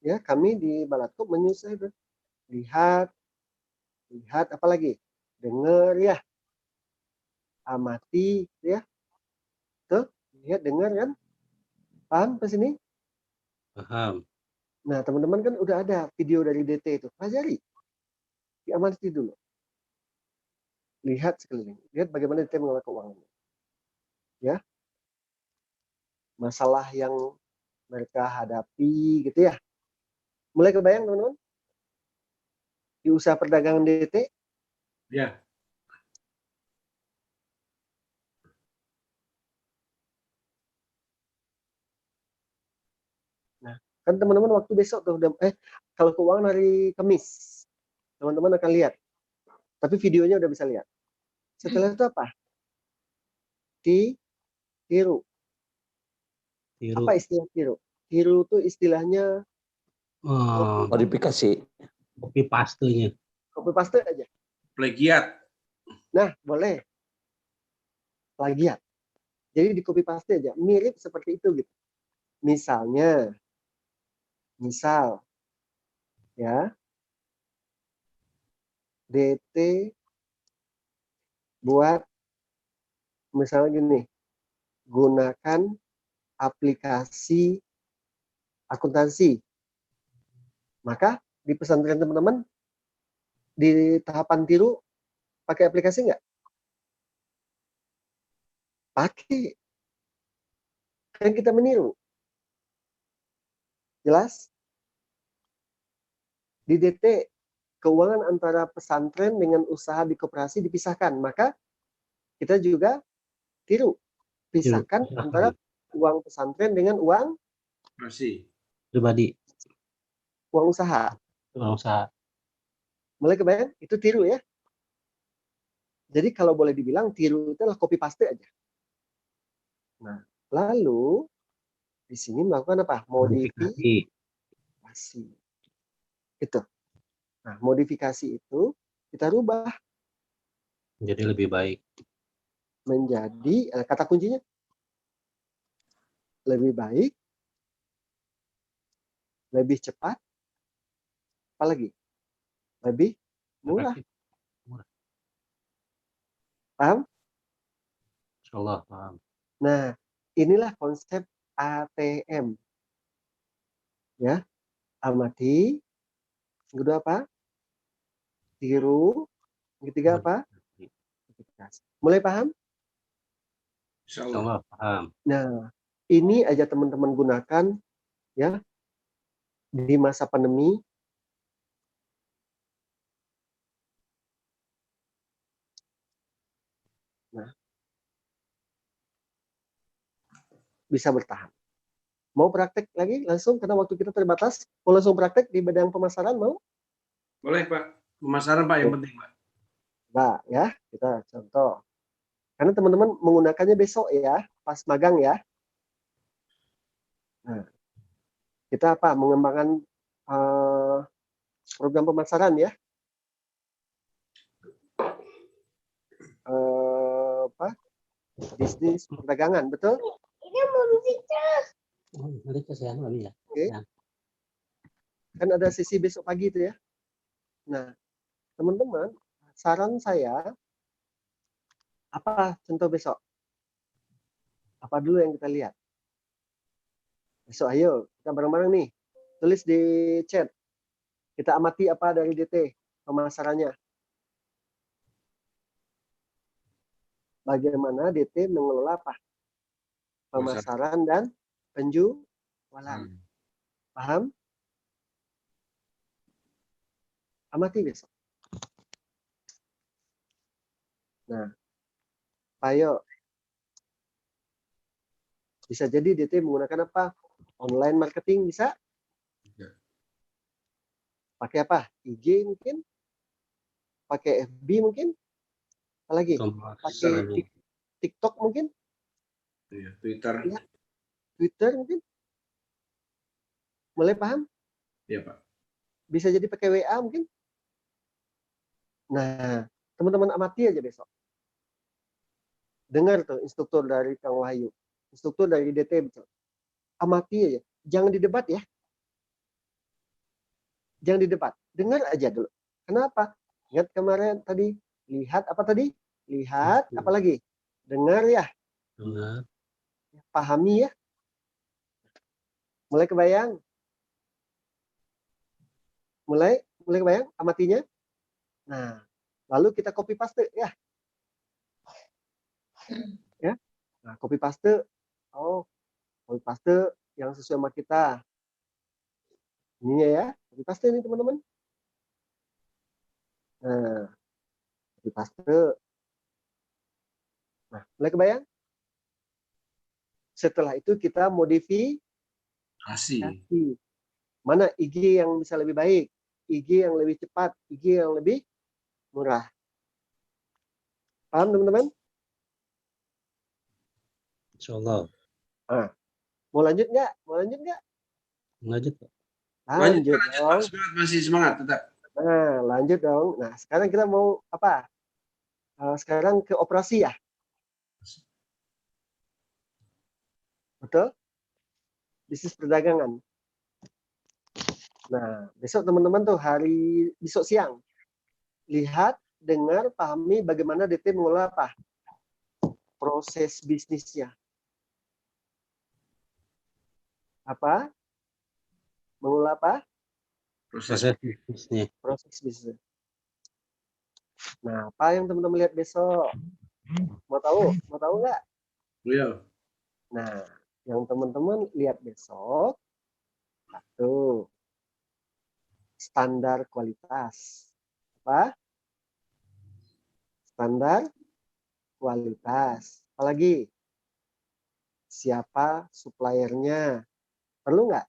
Ya, kami di Balatkop menyusah itu. Lihat apa lagi? Dengar ya. Amati ya. Tuh, lihat dengar kan? Paham ke sini? Paham. Nah, teman-teman kan udah ada video dari DT itu. Pelajari. Diamati dulu. Lihat sekeliling. Lihat bagaimana DT mengelola keuangannya. Ya. Masalah yang mereka hadapi gitu ya. Mulai kebayang teman-teman? Di usaha perdagangan DT? Ya. Nah, kan teman-teman waktu besok tuh kalau keuangan hari Kamis, teman-teman akan lihat. Tapi videonya udah bisa lihat. Setelah itu apa? Tiru. Apa istilah tiru? Tiru itu istilahnya Modifikasi. Copy paste-nya. Copy paste aja. Plagiat. Nah, boleh. Plagiat. Jadi di copy paste aja. Mirip seperti itu gitu. Misal ya, DT buat misalnya gini, gunakan aplikasi akuntansi. Maka di pesantren teman-teman di tahapan tiru pakai aplikasi nggak? Pakai. Kan kita meniru. Jelas? Di DT keuangan antara pesantren dengan usaha di koperasi dipisahkan. Maka kita juga tiru. Pisahkan antara uang pesantren dengan uang pribadi. Uang usaha. Uang usaha. Mulai kebayang? Itu tiru ya. Jadi kalau boleh dibilang tiru itu adalah copy paste aja. Nah, lalu di sini melakukan apa? Modifikasi. Itu. Nah, modifikasi itu kita rubah Jadi lebih baik. Menjadi kata kuncinya lebih baik, lebih cepat, apalagi lebih murah. Paham? Insyaallah paham. Nah, inilah konsep ATM. Ya, amati. Kedua apa? Tiru. Ketiga apa? Mulai paham? Insyaallah paham. Nah, ini aja teman-teman gunakan ya di masa pandemi. Nah, bisa bertahan. Mau praktek lagi langsung karena waktu kita terbatas. Mau langsung praktek di bidang pemasaran mau? Boleh Pak. Pemasaran Pak yang penting Pak. Nah, ya kita contoh. Karena teman-teman menggunakannya besok ya, pas magang ya. Nah, kita apa? Mengembangkan program pemasaran ya. Bisnis perdagangan, betul? Oke. Kan ada sesi besok pagi itu ya. Nah, teman-teman, saran saya apa contoh besok? Apa dulu yang kita lihat? Besok ayo, kita bareng-bareng nih. Tulis di chat. Kita amati apa dari DT pemasarannya. Bagaimana DT mengelola apa? Pemasaran dan penjualan. Paham? Amati besok. Nah, ayo Bisa jadi DT menggunakan apa? Online marketing bisa. Pakai apa? IG mungkin. Pakai FB mungkin. Apalagi? Pakai TikTok mungkin. Twitter. Ya. Twitter mungkin. Mulai paham? Iya, Pak. Bisa jadi pakai WA mungkin. Nah, teman-teman amati aja besok. Dengar tuh instruktur dari Kang Wahyu. Instruktur dari DT betul. Amati aja. Jangan didebat ya. Jangan didebat. Dengar aja dulu. Kenapa? Ingat kemarin tadi. Lihat apa tadi? Lihat apa lagi? Dengar ya. Dengar. Pahami ya. Mulai kebayang? Mulai kebayang amatinya? Nah, lalu kita copy paste ya. Ya. Nah, copy paste. Oh, copy paste yang sesuai sama kita. Ininya ya, copy paste nih teman-teman. Nah, copy paste. Nah, mulai kebayang? Setelah itu kita modifikasi. Mana IG yang bisa lebih baik? IG yang lebih cepat? IG yang lebih murah? Paham teman-teman? Insyaallah. Nah, mau lanjut nggak? Lanjut, Pak. Lanjut dong. Semangat, masih semangat tetap. Nah, lanjut dong. Nah, sekarang kita mau apa? Sekarang ke operasi ya? Betul? Bisnis perdagangan. Nah, besok teman-teman tuh besok siang. Lihat, dengar, pahami bagaimana DT mengelola apa? Proses bisnisnya. Apa? Mengelola apa? Proses bisnisnya. Proses bisnis. Nah, apa yang teman-teman lihat besok? Mau tahu? Mau tahu nggak? Iya. Nah, yang teman-teman lihat besok, satu, standar kualitas. Apa? Standar kualitas. Apalagi? Siapa suppliernya? Perlu nggak?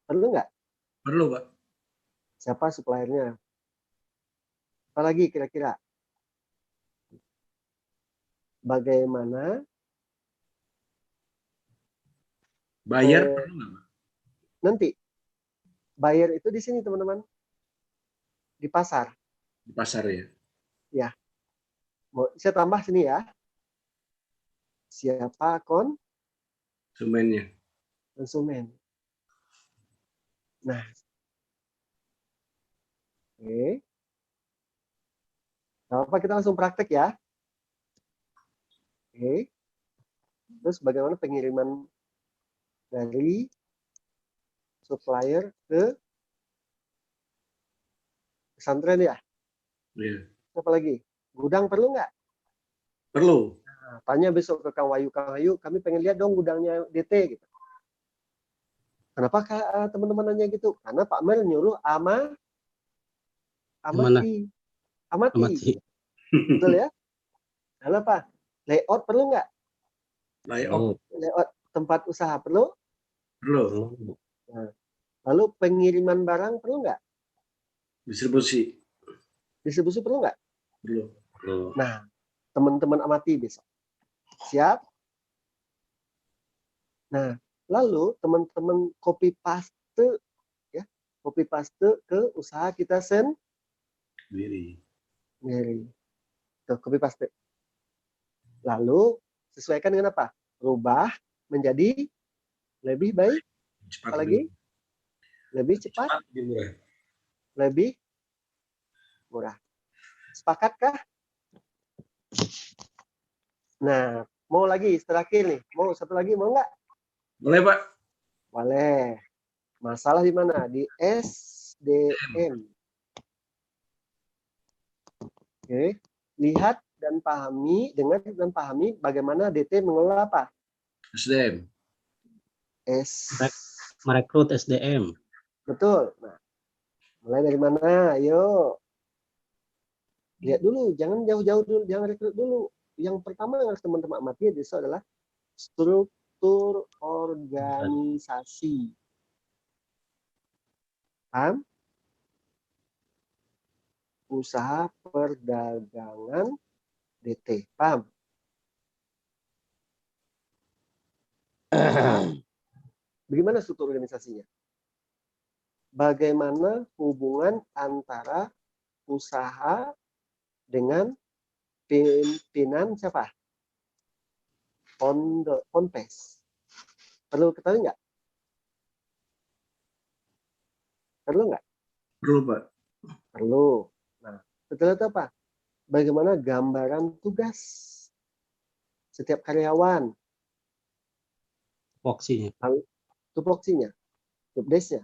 Perlu nggak? Perlu, Pak. Siapa suppliernya? Apalagi kira-kira? Bagaimana? Bayar perlu nggak, Pak? Nanti. Bayar itu di sini, teman-teman. Di pasar. Di pasar ya? Ya. Saya tambah sini ya. Siapa konsumennya? Konsumen. Nah. Oke. Gak apa-apa, kita langsung praktek ya. Oke. Terus bagaimana pengiriman dari supplier ke pesantren ya? Iya. Apa lagi? Gudang perlu nggak? Perlu. Nah, tanya besok ke Kang Wahyu, kami pengen lihat dong gudangnya DT gitu. Kenapa teman-teman nanya gitu? Karena Pak Mer nyuruh amati. Betul ya? Lalu apa? Layout perlu nggak? Layout tempat usaha perlu? Perlu. Nah, lalu pengiriman barang perlu nggak? Distribusi perlu nggak? Perlu. Nah, teman-teman amati besok. Siap? Nah, lalu teman-teman copy paste ya, copy paste ke usaha kita sendiri. Tuh, copy paste. Lalu sesuaikan dengan apa? Rubah menjadi lebih baik. Apalagi? Lebih cepat. Lebih murah. Sepakatkah? Nah, mau lagi terakhir nih. Mau satu lagi, mau nggak? Boleh, Pak. Boleh. Masalah di mana? Di SDM. Oke. Lihat dan pahami, dengar dan pahami bagaimana DT mengelola apa? SDM. Merekrut SDM. Betul. Nah, mulai dari mana? Ayo. Lihat dulu, jangan jauh-jauh dulu, jangan rekrut dulu. Yang pertama yang harus teman-teman amati adalah struktur organisasi. Paham? Usaha perdagangan DT. Paham? Bagaimana struktur organisasinya? Bagaimana hubungan antara usaha dengan pimpinan siapa? Ponpes. Perlu ketahui nggak? Perlu nggak? Perlu, Pak. Perlu. Nah, setelah itu apa? Bagaimana gambaran tugas setiap karyawan? Tupoksinya, jobdesk-nya.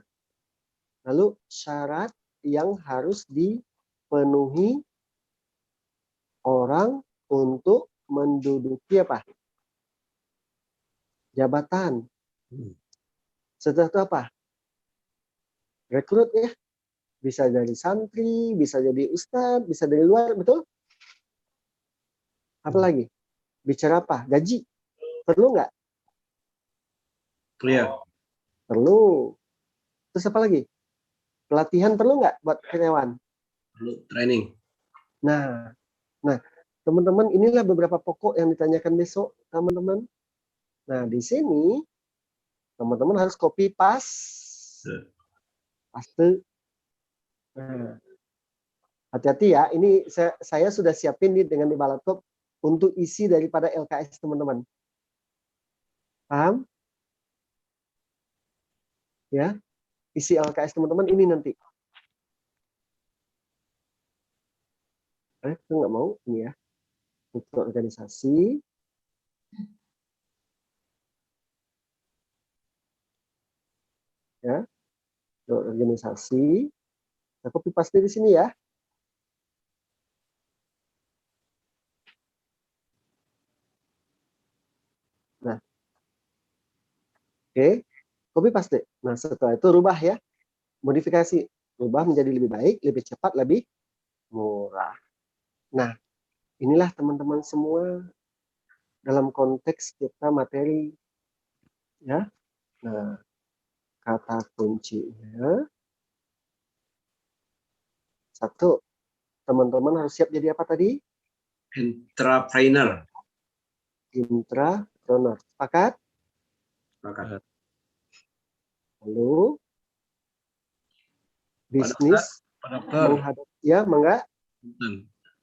Lalu syarat yang harus dipenuhi orang untuk menduduki apa? Jabatan. Setelah itu apa? Rekrut ya. Bisa dari santri, bisa jadi ustadz, bisa dari luar, betul? Apa lagi? Bicara apa? Gaji. Perlu nggak? Clear. Perlu. Terus apa lagi? Pelatihan perlu nggak buat karyawan? Perlu training. Nah, teman-teman, inilah beberapa pokok yang ditanyakan besok, teman-teman. Nah, di sini teman-teman harus copy paste. Nah, hati-hati ya. Ini saya sudah siapin nih dengan di Balatkop untuk isi daripada LKS teman-teman. Paham? Ya, isi LKS teman-teman ini nanti. Itu nggak mau ini ya. Untuk organisasi. Ya, untuk organisasi. Nah, copy paste di sini ya. Nah, oke, copy paste. Nah, setelah itu rubah ya, modifikasi, rubah menjadi lebih baik, lebih cepat, lebih murah. Nah, inilah teman-teman semua dalam konteks kita materi ya. Nah, kata kuncinya satu, teman-teman harus siap jadi apa tadi? Intrapreneur. Intrapreneur. Sepakat? Sepakat. Lalu bisnis menghadapi ya, mangga.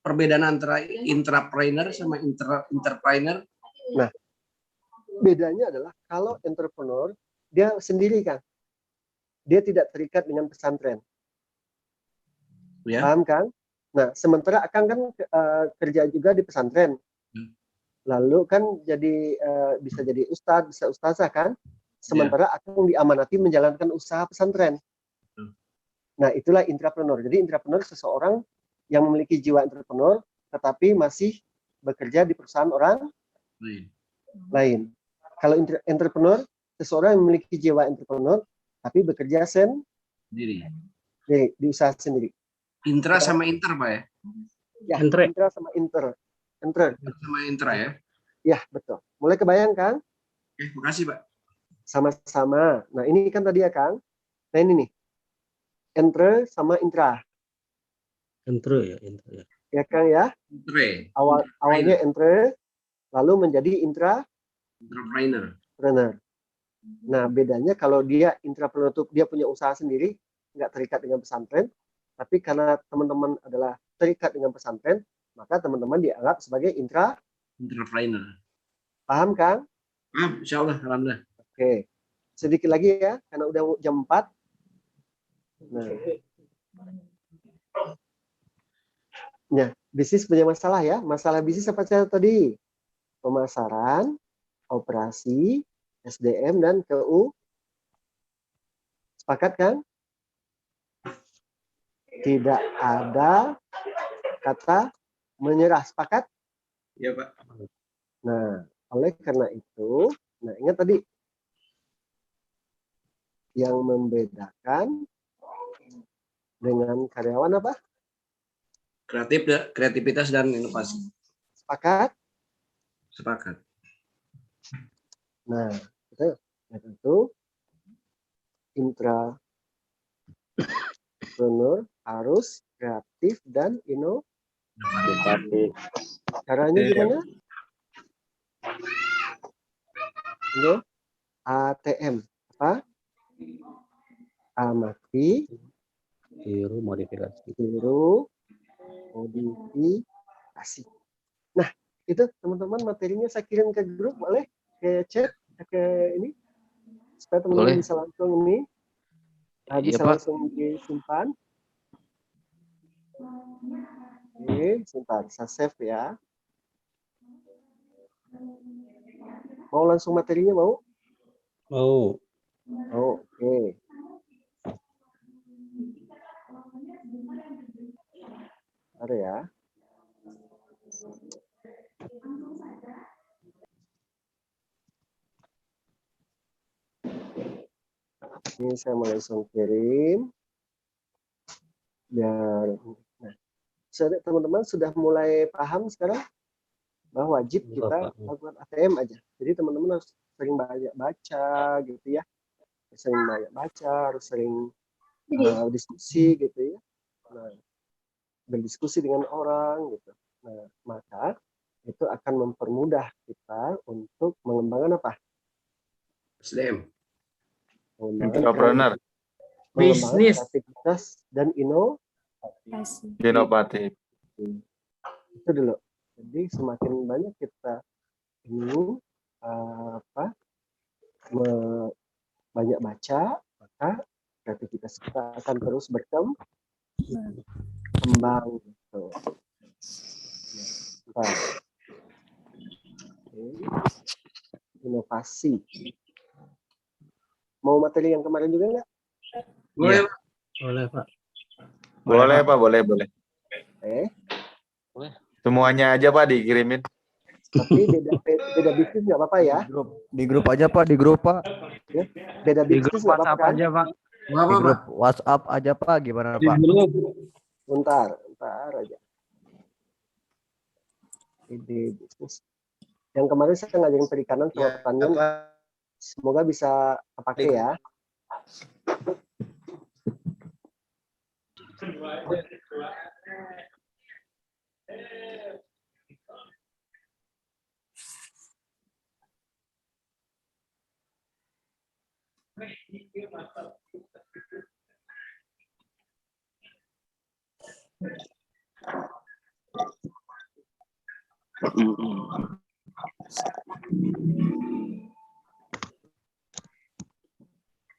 Perbedaan antara intrapreneur sama entrepreneur. Nah, bedanya adalah kalau entrepreneur dia sendiri kan, dia tidak terikat dengan pesantren. Ya. Paham kan? Nah, sementara Akang kan kerja juga di pesantren. Lalu kan jadi bisa jadi ustadz, bisa ustazah kan? Sementara Akang diamanati menjalankan usaha pesantren. Nah, itulah intrapreneur. Jadi intrapreneur seseorang yang memiliki jiwa entrepreneur tetapi masih bekerja di perusahaan orang lain. Kalau entrepreneur seseorang yang memiliki jiwa entrepreneur tapi bekerja sendiri di usaha sendiri. Intra sama inter, Pak ya? Ya, intra sama inter. Sama intra ya? Ya, betul. Mulai kebayang kan? Oke, makasih, Pak. Sama-sama. Nah, ini kan tadi ya, Kang. Nah, ini nih. Entre sama intra. Entre ya, entre ya. Ya, Kang ya? Entre. Awalnya entre, lalu menjadi Entrepreneur. Nah, bedanya kalau dia intrapreneur itu dia punya usaha sendiri, nggak terikat dengan pesantren, tapi karena teman-teman adalah terikat dengan pesantren, maka teman-teman dianggap sebagai entrepreneur. Paham, Kang? Paham, insya Allah. Alhamdulillah. Oke. Sedikit lagi ya, karena udah jam 4. Nah. Ya, bisnis punya masalah ya. Masalah bisnis apa saja tadi? Pemasaran, operasi, SDM, dan KU. Sepakat kan? Tidak ada kata menyerah. Sepakat? Iya, Pak. Nah, oleh karena itu, nah ingat tadi yang membedakan dengan karyawan apa? Kreativitas dan inovasi. Sepakat? Sepakat. Nah, itu intrapreneur harus kreatif dan inovatif. Caranya gimana? Ini ATM apa? Amati, tiru modifikasi. Nah, itu teman-teman materinya saya kirim ke grup, boleh ke chat, ke ini, supaya teman-teman bisa langsung ini, bisa langsung disimpan. Oke, simpan, saya save ya. Mau langsung materinya mau? Mau. Oh, oke. Ada ya. Ini saya mau langsung kirim. Biar, nah, teman-teman sudah mulai paham sekarang bahwa wajib kita lakukan ATM aja. Jadi teman-teman harus sering banyak baca gitu ya. Sering banyak baca, harus sering diskusi gitu ya. Nah, berdiskusi dengan orang gitu. Nah, maka itu akan mempermudah kita untuk mengembangkan apa? SDM. Entrepreneur. Bisnis. Kreativitas dan inovatif. Itu dulu. Jadi semakin banyak kita ini banyak baca, maka kreativitas kita akan terus berkembang gitu. Nah, inovasi. Mau materi yang kemarin juga nggak? Boleh. Boleh, Pak. Boleh, Pak, boleh. Boleh. Semuanya aja, Pak, dikirimin. Tapi beda bisnis nggak apa-apa ya? Di grup aja, Pak, di grup, Pak. Ya, beda bisnis nggak apa-apa kan? aja, Pak. Di grup WhatsApp aja, Pak. Gimana, Pak? Bentar aja. Ide bisnis. Yang kemarin saya ngajarin perikanan sama pertanian. Semoga bisa kepake ya.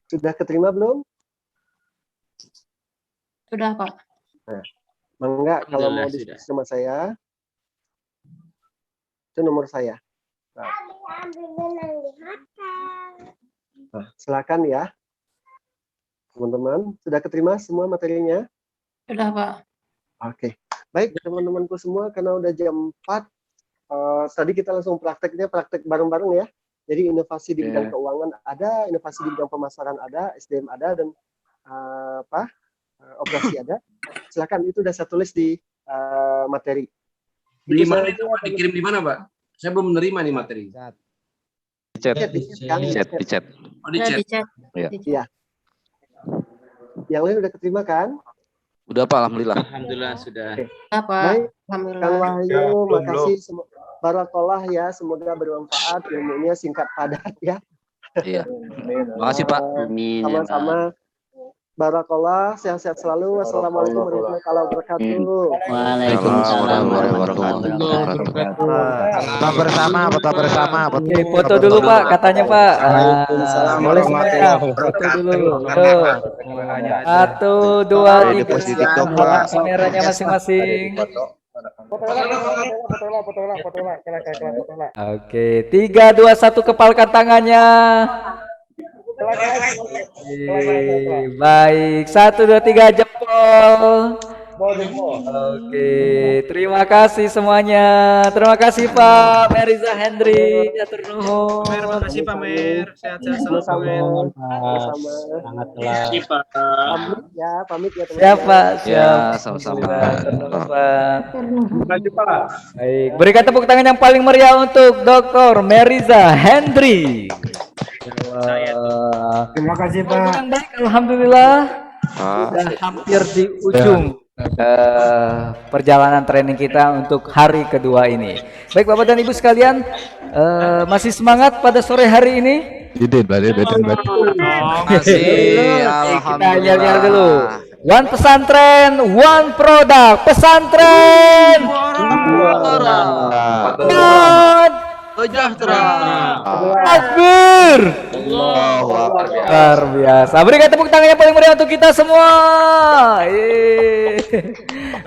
Sudah keterima belum? Sudah, Pak. Nah, enggak kalau mau diskusi sama saya, itu nomor saya. Nah, silakan ya, teman-teman. Sudah keterima semua materinya? Sudah, Pak. Oke, baik teman-temanku semua, karena udah jam 4, tadi kita langsung praktek bareng-bareng ya. Jadi inovasi di bidang keuangan ada, inovasi di bidang pemasaran ada, SDM ada, dan operasi ada. Silakan, itu udah saya tulis di materi. Di mana itu, Pak? Dikirim di mana, Pak? Saya belum menerima nih materi. Di chat. Oh, di chat. Iya. Yang lain udah keterima kan? Udah, Pak, alhamdulillah. Alhamdulillah sudah. Baik, Kang Wahyu, makasih. Barakallah ya, semoga bermanfaat, ilmunya singkat padat ya. Iya. Makasih, Pak. Sama-sama. Barakallah, sehat-sehat selalu. Wassalamualaikum warahmatullahi wabarakatuh. Waalaikumsalam warahmatullahi wabarakatuh. Foto bersama. Foto dulu, Pak, katanya, Pak. Boleh semuanya. Foto dulu. Tuh. 1, 2, 3. Kameranya masing-masing. Oke, 3, 2, 1, kepalkan tangannya. Baik, 1, 2, 3 jempol. Oke, terima kasih semuanya. Terima kasih Pak Meriza Hendri. Atur nuhun. Terima kasih Pak Mer. Sehat-sehat selalu Pak Mer. Sama-sama. Sangat telah. Pamit ya teman-teman. Siapa? Ya, sama-sama. Terima kasih Pak. Baik, berikan tepuk tangan yang paling meriah untuk Dr. Meriza Hendri. Terima kasih Pak. Yang baik, alhamdulillah. Sudah hampir di ujung perjalanan training kita untuk hari kedua ini. Baik Bapak dan Ibu sekalian, masih semangat pada sore hari ini? Masih, Kita lihat dulu. One pesantren, one produk. Pesantren. sejahtera. Takbir. Luar biasa. Berikan tepuk tangan yang paling meriah untuk kita semua.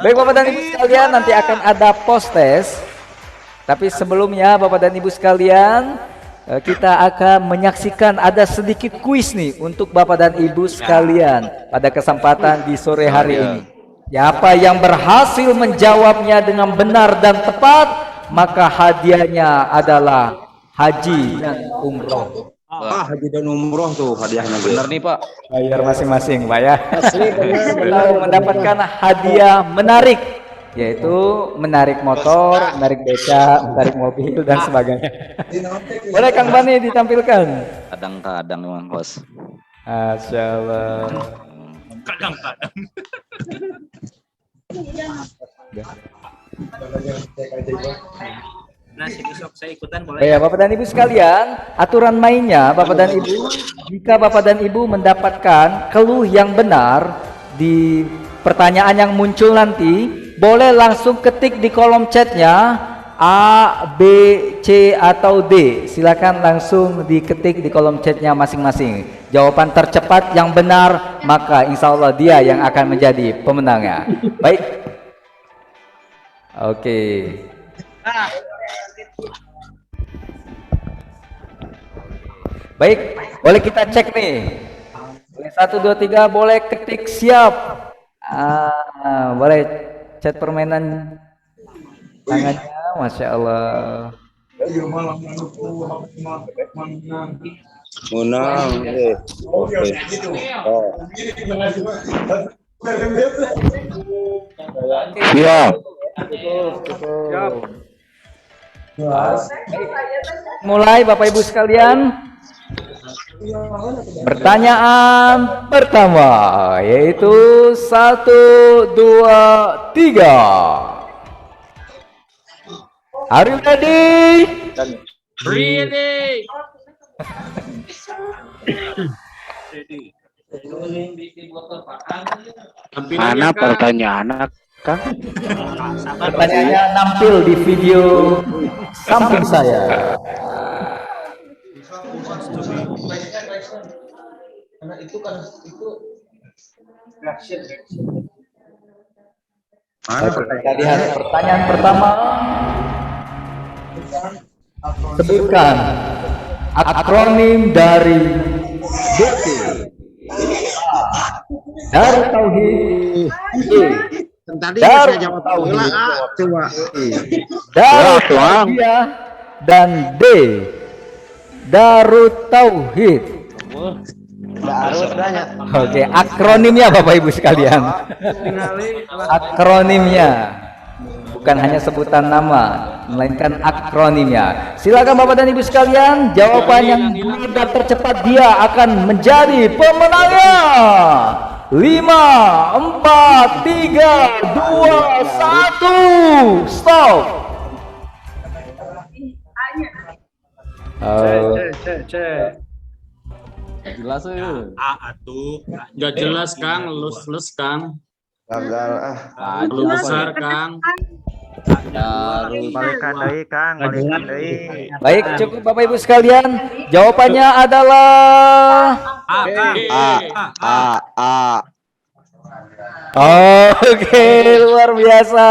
Baik Bapak dan Ibu sekalian, nanti akan ada post test. Tapi sebelumnya Bapak dan Ibu sekalian, kita akan menyaksikan ada sedikit kuis nih untuk Bapak dan Ibu sekalian pada kesempatan di sore hari ini. Siapa yang berhasil menjawabnya dengan benar dan tepat, maka hadiahnya adalah haji dan umroh. Haji dan umroh tuh hadiahnya. Benar nih Pak. Bayar masing-masing Pak ya. Lalu mendapatkan hadiah menarik, yaitu menarik motor, menarik beca, menarik mobil dan sebagainya. Boleh Kang Bani ditampilkan? Kadang-kadang memang bos. Masya Allah. Kadang-kadang. Nah, besok saya ikutan boleh. Ya, Bapak dan Ibu sekalian, aturan mainnya Bapak dan Ibu, jika Bapak dan Ibu mendapatkan keluh yang benar di pertanyaan yang muncul nanti, boleh langsung ketik di kolom chatnya A, B, C atau D. Silakan langsung diketik di kolom chatnya masing-masing. Jawaban tercepat yang benar, maka insya Allah dia yang akan menjadi pemenangnya. Baik. Oke. Baik, boleh kita cek nih. 1, 2, 3, boleh ketik siap. Boleh chat permainan tangannya, Masya Allah. Menang. Siap. Mulai Bapak Ibu sekalian. Pertanyaan pertama yaitu 1, 2, 3. Are you ready? Ready. Mana pertanyaan Kang? Pertanyaannya nampil di video samping saya. Karena itu kan itu reaction. Pertanyaan pertama, sebutkan akronim dari DT. Dari Tauhid. Tadi Dar saya jawab tauhid. Coba. Darut Tauhid dan D. Darut Tauhid. Oke, akronimnya Bapak Ibu sekalian. Akronimnya. Bukan hanya sebutan nama, melainkan akronimnya. Silakan Bapak dan Ibu sekalian, jawaban yang benar dan tercepat dia akan menjadi pemenangnya. 5, 4, 3, 2, 1, stop. Cek. Jelas ya. Atuh. Enggak jelas Kang, lulus Kang. Gagal Lu besar Kang. Balikan deui Kang, balikan deui. Baik, cukup Bapak Ibu sekalian. Jawabannya adalah A. Oke, luar biasa.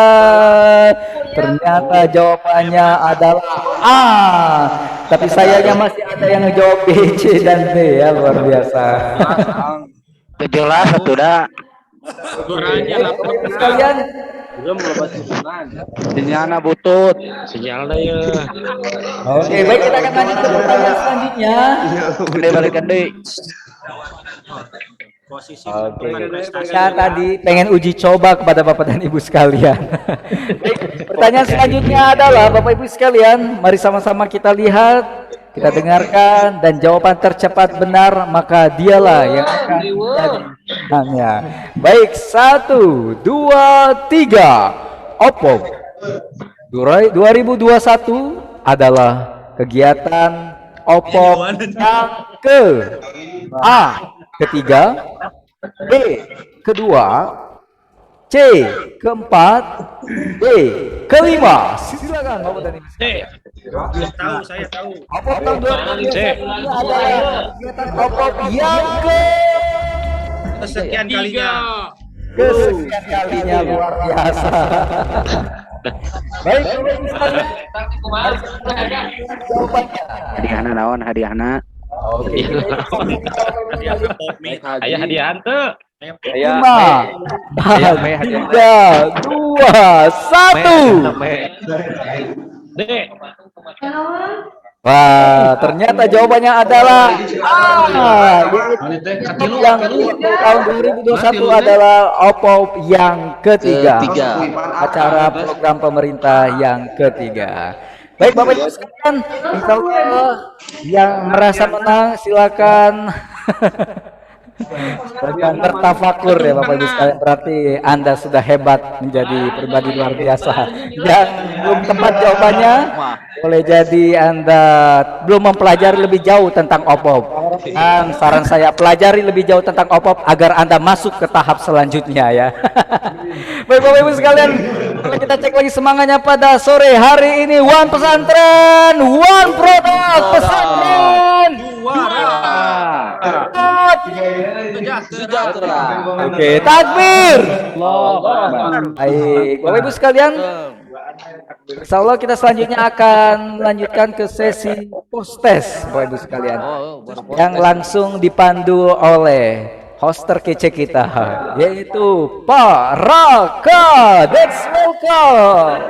Ternyata jawabannya adalah A. Tapi sayangnya masih ada yang ngejawab B, C, dan D ya, luar biasa. Jelas atuh da. Suaranya laptop sekalian. Belum lepas hubungan. Sinyalnya butut. sinyal dah ya. Oke, baik kita akan lanjut ke pertanyaan selanjutnya. Gede balik gede. Posisi Oke, saya tadi pengen uji coba kepada Bapak dan Ibu sekalian. Baik, pertanyaan selanjutnya adalah Bapak Ibu sekalian, mari sama-sama kita lihat, kita dengarkan, dan jawaban tercepat benar maka dialah yang akan menjadi menangnya. Baik, 1, 2, 3. Oppo 2021 adalah kegiatan Oppo yang ketiga, B kedua, C keempat, D kelima. Silakan Bapak dan Ibu. Tahu, saya tahu. Oppo tahun 2021 adalah kegiatan Oppo yang Kesekian kalinya. kesekian kalinya, luar biasa. Baik, Bapak Ibu sekalian, mari kita lihat jawabannya. Hadiahna naon hadiahna? Oke. Ayah hadiah tuh. 5, 4, 3, 2, 1. Wah, ternyata jawabannya adalah yang tahun 2021 adalah Oppo yang ketiga. Acara program pemerintah yang ketiga. Baik Bapak Ibu sekalian, insya Allah yang merasa menang silakan. Silakan tertafakur ya Bapak Ibu sekalian, berarti Anda sudah hebat, menjadi pribadi luar biasa. Yang belum tepat jawabannya, boleh jadi Anda belum mempelajari lebih jauh tentang Oppo. Dan saran saya, pelajari lebih jauh tentang Oppo agar Anda masuk ke tahap selanjutnya ya. Baik Bapak Ibu sekalian, kita cek lagi semangatnya pada sore hari ini. One pesantren, one produk pesantren. Oke, takbir. Baik, Bapak Ibu sekalian, insya Allah kita selanjutnya akan melanjutkan ke sesi post test, Bapak Ibu sekalian, yang langsung dipandu oleh hoster kece kita, yaitu Pak Raka. Let's welcome.